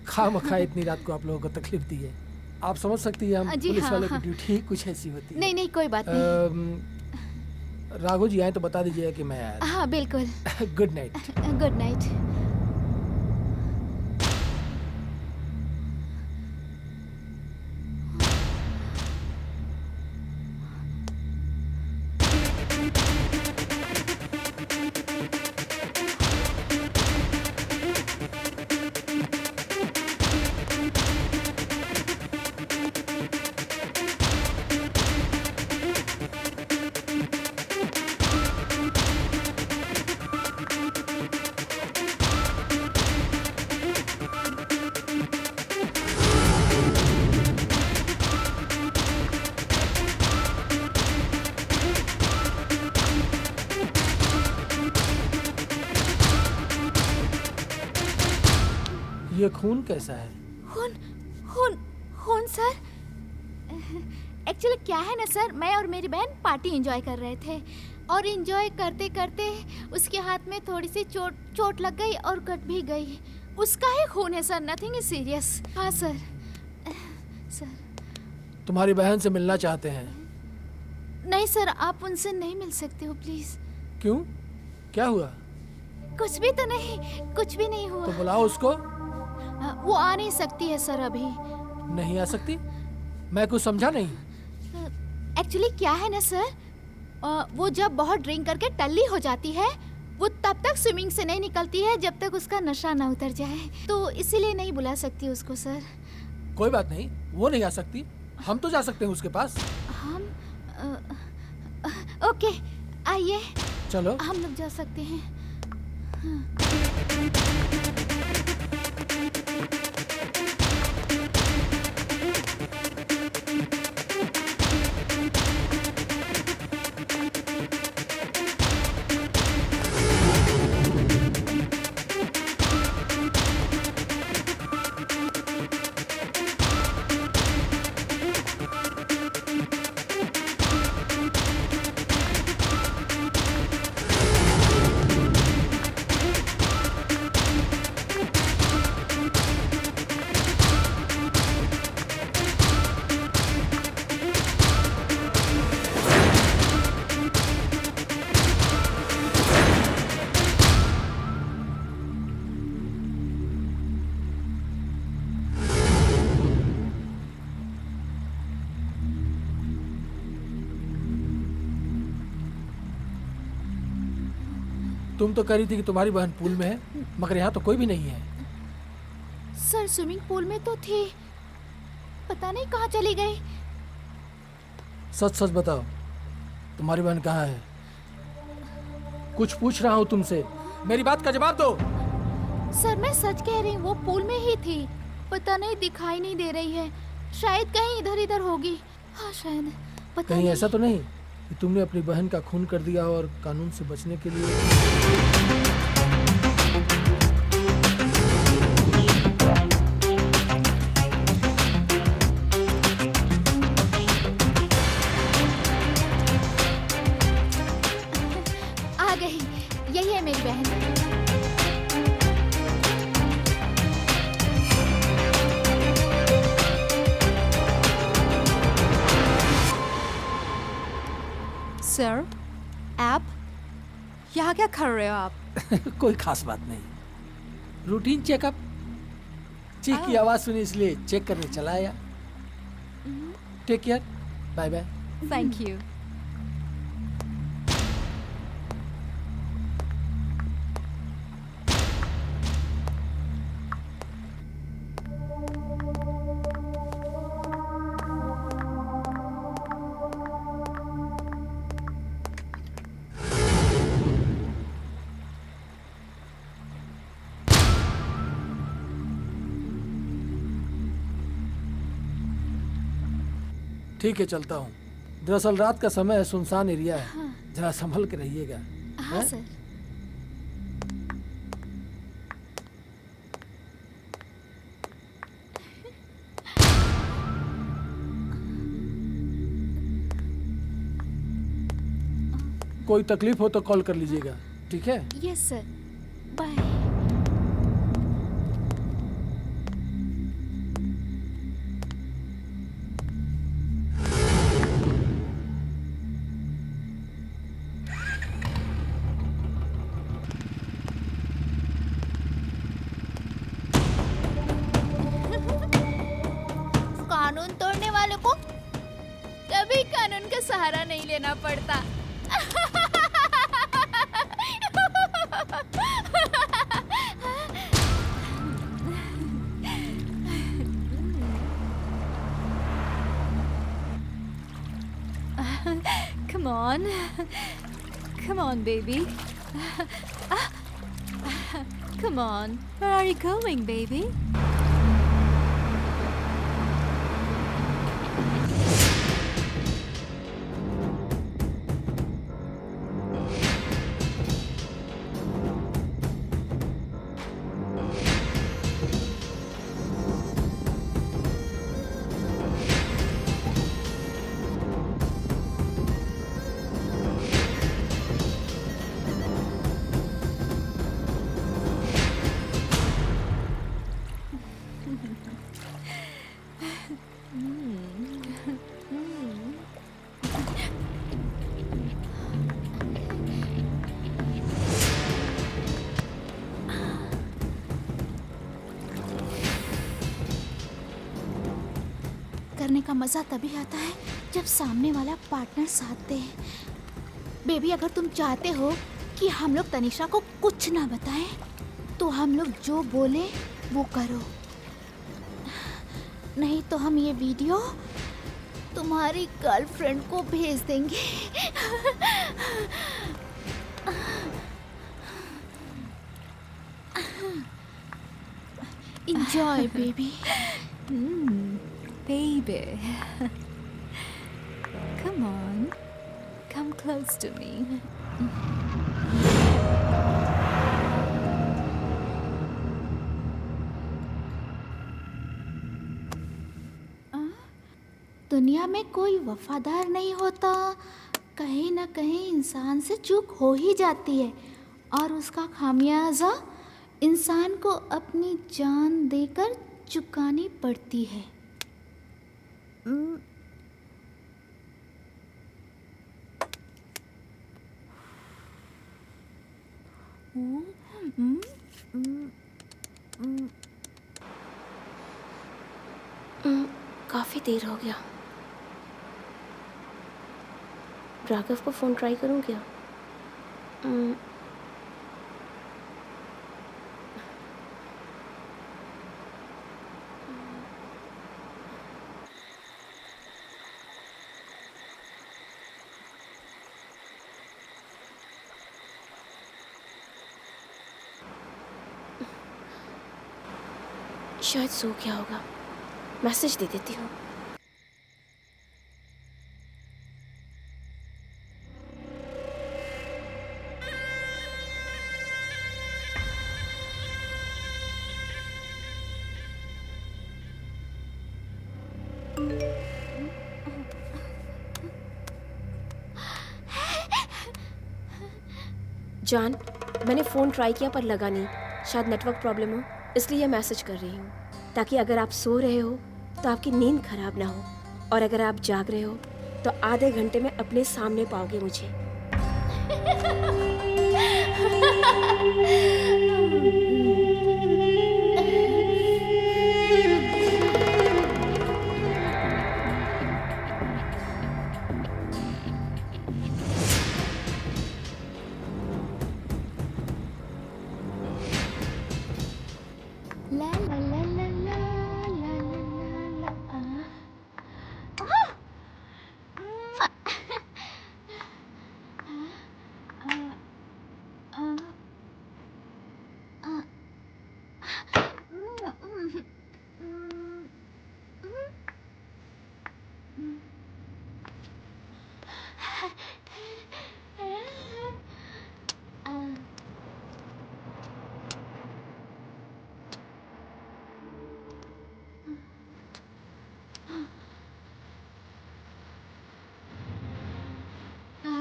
Speaker 9: खामखा इतनी रात को आप लोगों को तकलीफ दी है। आप समझ सकती है, हम पुलिस वालों की ड्यूटी कुछ ऐसी होती है।
Speaker 7: नहीं कोई बात नहीं।
Speaker 9: राघव जी आए तो बता दीजिएगा कि मैं आया।
Speaker 7: हाँ बिल्कुल।
Speaker 9: Good night.
Speaker 7: Good night.
Speaker 9: ये खून कैसा है?
Speaker 7: खून खून खून सर। एक्चुअली क्या है ना सर, मैं और मेरी बहन पार्टी एंजॉय कर रहे थे और एंजॉय करते करते उसके हाथ में थोड़ी सी चोट लग गई और कट भी गई। उसका ही खून है सर, नथिंग इज सीरियस। हाँ सर। सर
Speaker 9: तुम्हारी बहन से मिलना चाहते हैं।
Speaker 7: नहीं सर, आप उनसे नहीं मिल सकते हो प्लीज।
Speaker 9: क्यों, क्या हुआ?
Speaker 7: कुछ भी तो नहीं, कुछ भी नहीं हुआ।
Speaker 9: तो बुलाओ उसको।
Speaker 7: वो आ नहीं सकती है सर अभी।
Speaker 9: नहीं आ सकती? मैं कुछ समझा नहीं।
Speaker 7: एक्चुअली क्या है ना सर, वो जब बहुत ड्रिंक करके टल्ली हो जाती है, वो तब तक स्विमिंग से नहीं निकलती है जब तक उसका नशा ना उतर जाए, तो इसीलिए नहीं बुला सकती उसको सर।
Speaker 9: कोई बात नहीं, वो नहीं आ सकती, हम तो जा सकते हैं उसके पास।
Speaker 7: हम ओके, आइए
Speaker 9: चलो
Speaker 7: हम लोग जा सकते हैं।
Speaker 9: तुम तो कह रही थी कि तुम्हारी बहन पूल में है, मगर यहाँ तो कोई भी नहीं है।
Speaker 7: सर स्विमिंग पूल में तो थी, पता नहीं कहाँ चली गई।
Speaker 9: सच सच बताओ, तुम्हारी बहन कहाँ है? कुछ पूछ रहा हूँ तुमसे, मेरी बात का जवाब दो।
Speaker 7: सर मैं सच कह रही हूँ, वो पूल में ही थी, पता नहीं दिखाई नहीं दे रही है, शायद कहीं इधर इधर होगी। हाँ शायद, पता
Speaker 9: कहीं
Speaker 7: नहीं।
Speaker 9: ऐसा तो नहीं कि तुमने अपनी बहन का खून कर दिया और कानून से बचने के लिए?
Speaker 7: आ गई, यही है मेरी बहन।
Speaker 8: सर, आप यहाँ क्या कर रहे हो आप?
Speaker 9: कोई खास बात नहीं, रूटीन चेकअप। चीख की आवाज सुनी इसलिए चेक करने चला आया। Take care, bye bye.
Speaker 8: Thank you.
Speaker 9: ठीक है, चलता हूँ। दरअसल रात का समय है, सुनसान एरिया है, जरा संभल के रहिएगा।
Speaker 7: हाँ सर।
Speaker 9: कोई तकलीफ हो तो कॉल कर लीजिएगा, ठीक है?
Speaker 7: Yes sir, bye. कानून तोड़ने वालों को कभी कानून का सहारा नहीं लेना पड़ता।
Speaker 8: Come on. Come on, baby. Come on. Where are you going, baby?
Speaker 7: का मज़ा तभी आता है जब सामने वाला पार्टनर साथ दे। बेबी, अगर तुम चाहते हो कि हम लोग तनिषा को कुछ ना बताएं, तो हम लोग जो बोले वो करो, नहीं तो हम ये वीडियो तुम्हारी गर्लफ्रेंड को भेज देंगे। Enjoy, baby.
Speaker 8: Baby. Come on. Come close to me.
Speaker 7: दुनिया में कोई वफादार नहीं होता, कहीं ना कहीं इंसान से चूक हो ही जाती है और उसका खामियाजा इंसान को अपनी जान देकर चुकानी पड़ती है।
Speaker 1: काफ़ी देर हो गया। राघव को फ़ोन ट्राई करूँ क्या? शायद सो गया होगा, मैसेज दे देती हूँ। जान, मैंने फ़ोन ट्राई किया पर लगा नहीं, शायद नेटवर्क प्रॉब्लम हो, इसलिए मैसेज कर रही हूँ ताकि अगर आप सो रहे हो तो आपकी नींद खराब ना हो, और अगर आप जाग रहे हो तो आधे घंटे में अपने सामने पाओगे मुझे।
Speaker 7: ला ला ला ला ला ला ला ला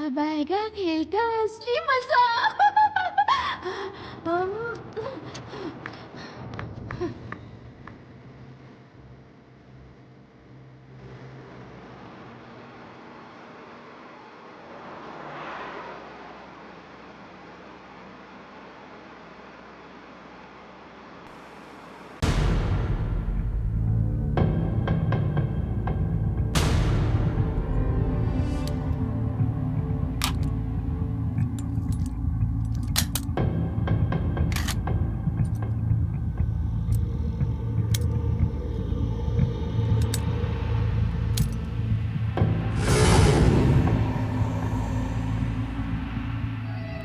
Speaker 7: Abaiga kita si masa.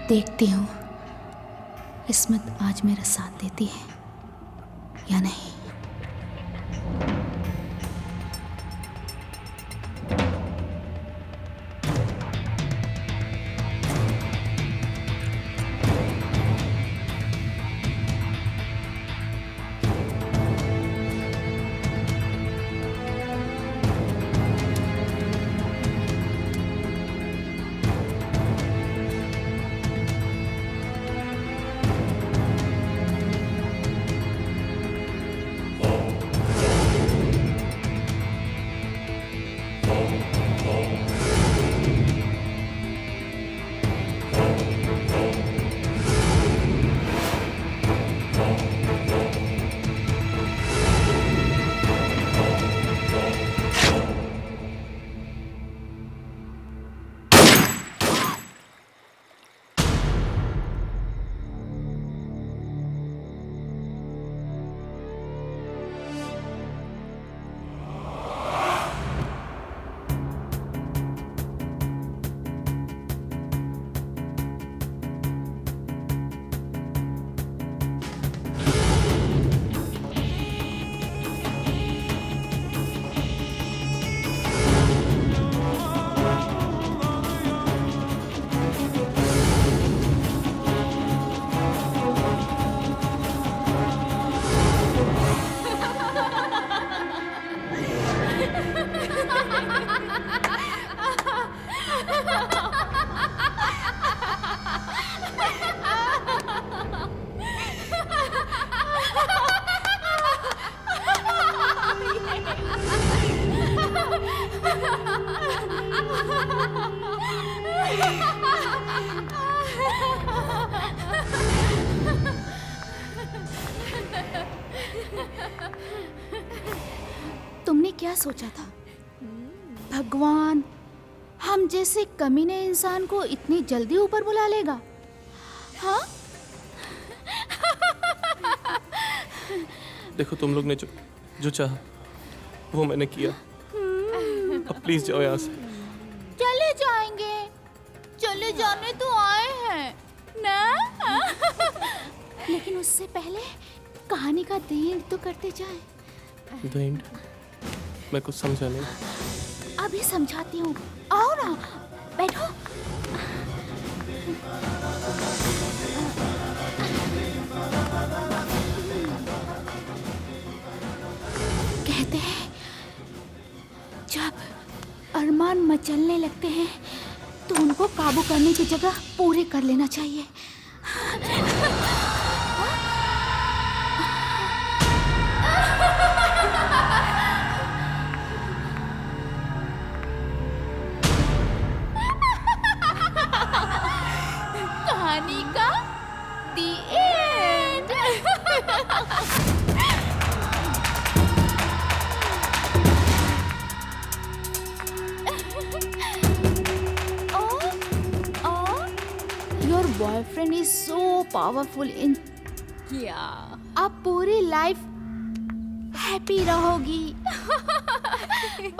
Speaker 7: देखती हूँ किस्मत आज मेरा साथ देती है या नहीं। क्या सोचा था? भगवान हम जैसे कमीने इंसान को इतनी जल्दी ऊपर बुला लेगा? हाँ?
Speaker 2: देखो तुम लोग ने जो चाहा वो मैंने किया। अब प्लीज जाओ यहाँ से।
Speaker 7: चले जाएंगे, चले जाने तो आए हैं ना। लेकिन उससे पहले कहानी का द एंड तो करते जाए।
Speaker 2: The end? मैं कुछ समझा नहीं।
Speaker 7: अभी समझाती हूँ, आओ ना, बैठो। कहते हैं जब अरमान मचलने लगते हैं तो उनको काबू करने की जगह पूरे कर लेना चाहिए। कहानी का the end. Your boyfriend is so powerful in अब पूरी लाइफ हैप्पी रहोगी।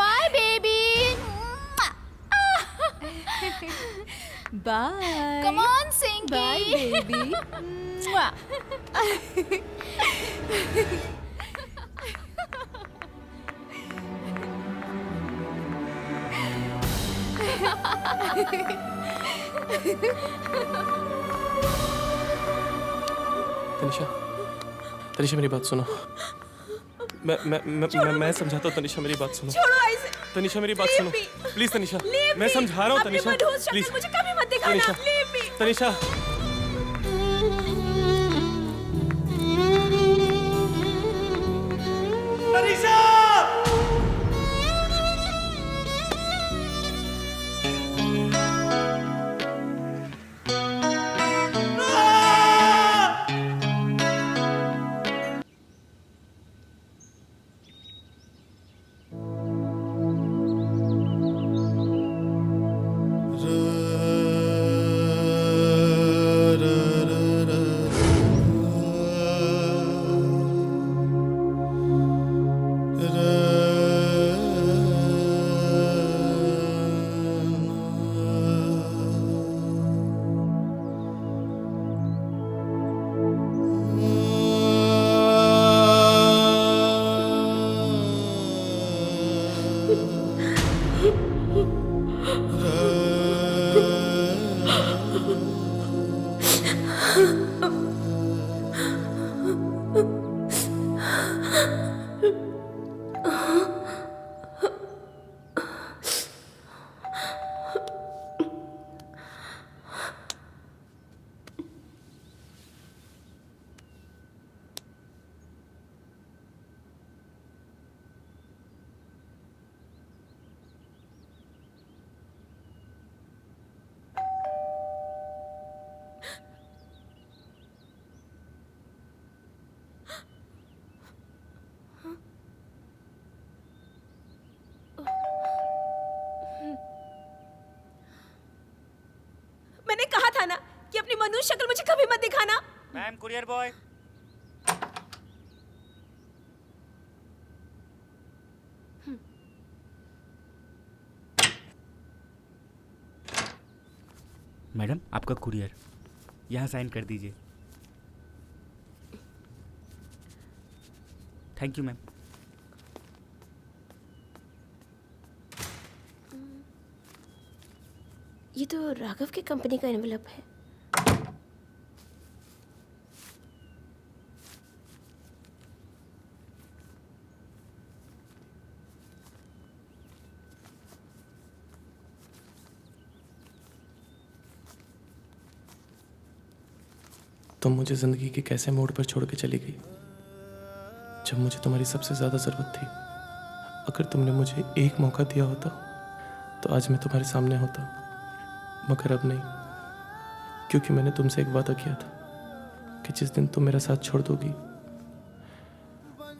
Speaker 7: Bye baby.
Speaker 8: Bye.
Speaker 7: Come on, Sinky.
Speaker 8: Bye, baby.
Speaker 2: Tanisha, Tanisha मेरी बात सुनो। मैं समझाता हूँ। तनिषा मेरी बात सुनो।
Speaker 1: छोड़ो ऐसे।
Speaker 2: तनिषा मेरी बात सुनो प्लीज। तनिषा मैं समझा रहा हूँ। तनिषा प्लीज,
Speaker 1: मुझे कभी मत दिखाना।
Speaker 2: Tanisha,
Speaker 1: Leave me.
Speaker 2: तनिषा। तनिषा!
Speaker 1: मैंने कहा था ना कि अपनी मनुष्य शक्ल मुझे कभी मत दिखाना।
Speaker 10: Ma'am courier boy. मैडम आपका कुरियर, यहाँ साइन कर दीजिए। Thank you ma'am.
Speaker 1: ये तो राघव की कंपनी का एनवेलप है।
Speaker 2: तुम मुझे जिंदगी के कैसे मोड़ पर छोड़ के चली गई जब मुझे तुम्हारी सबसे ज्यादा जरूरत थी। अगर तुमने मुझे एक मौका दिया होता तो आज मैं तुम्हारे सामने होता, मगर अब नहीं, क्योंकि मैंने तुमसे एक वादा किया था कि जिस दिन तुम मेरा साथ छोड़ दोगी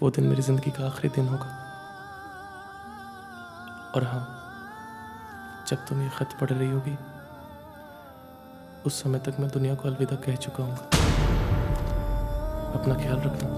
Speaker 2: वो दिन मेरी जिंदगी का आखिरी दिन होगा। और हाँ, जब तुम ये खत पढ़ रही होगी उस समय तक मैं दुनिया को अलविदा कह चुका हूँ। अपना ख्याल रखना।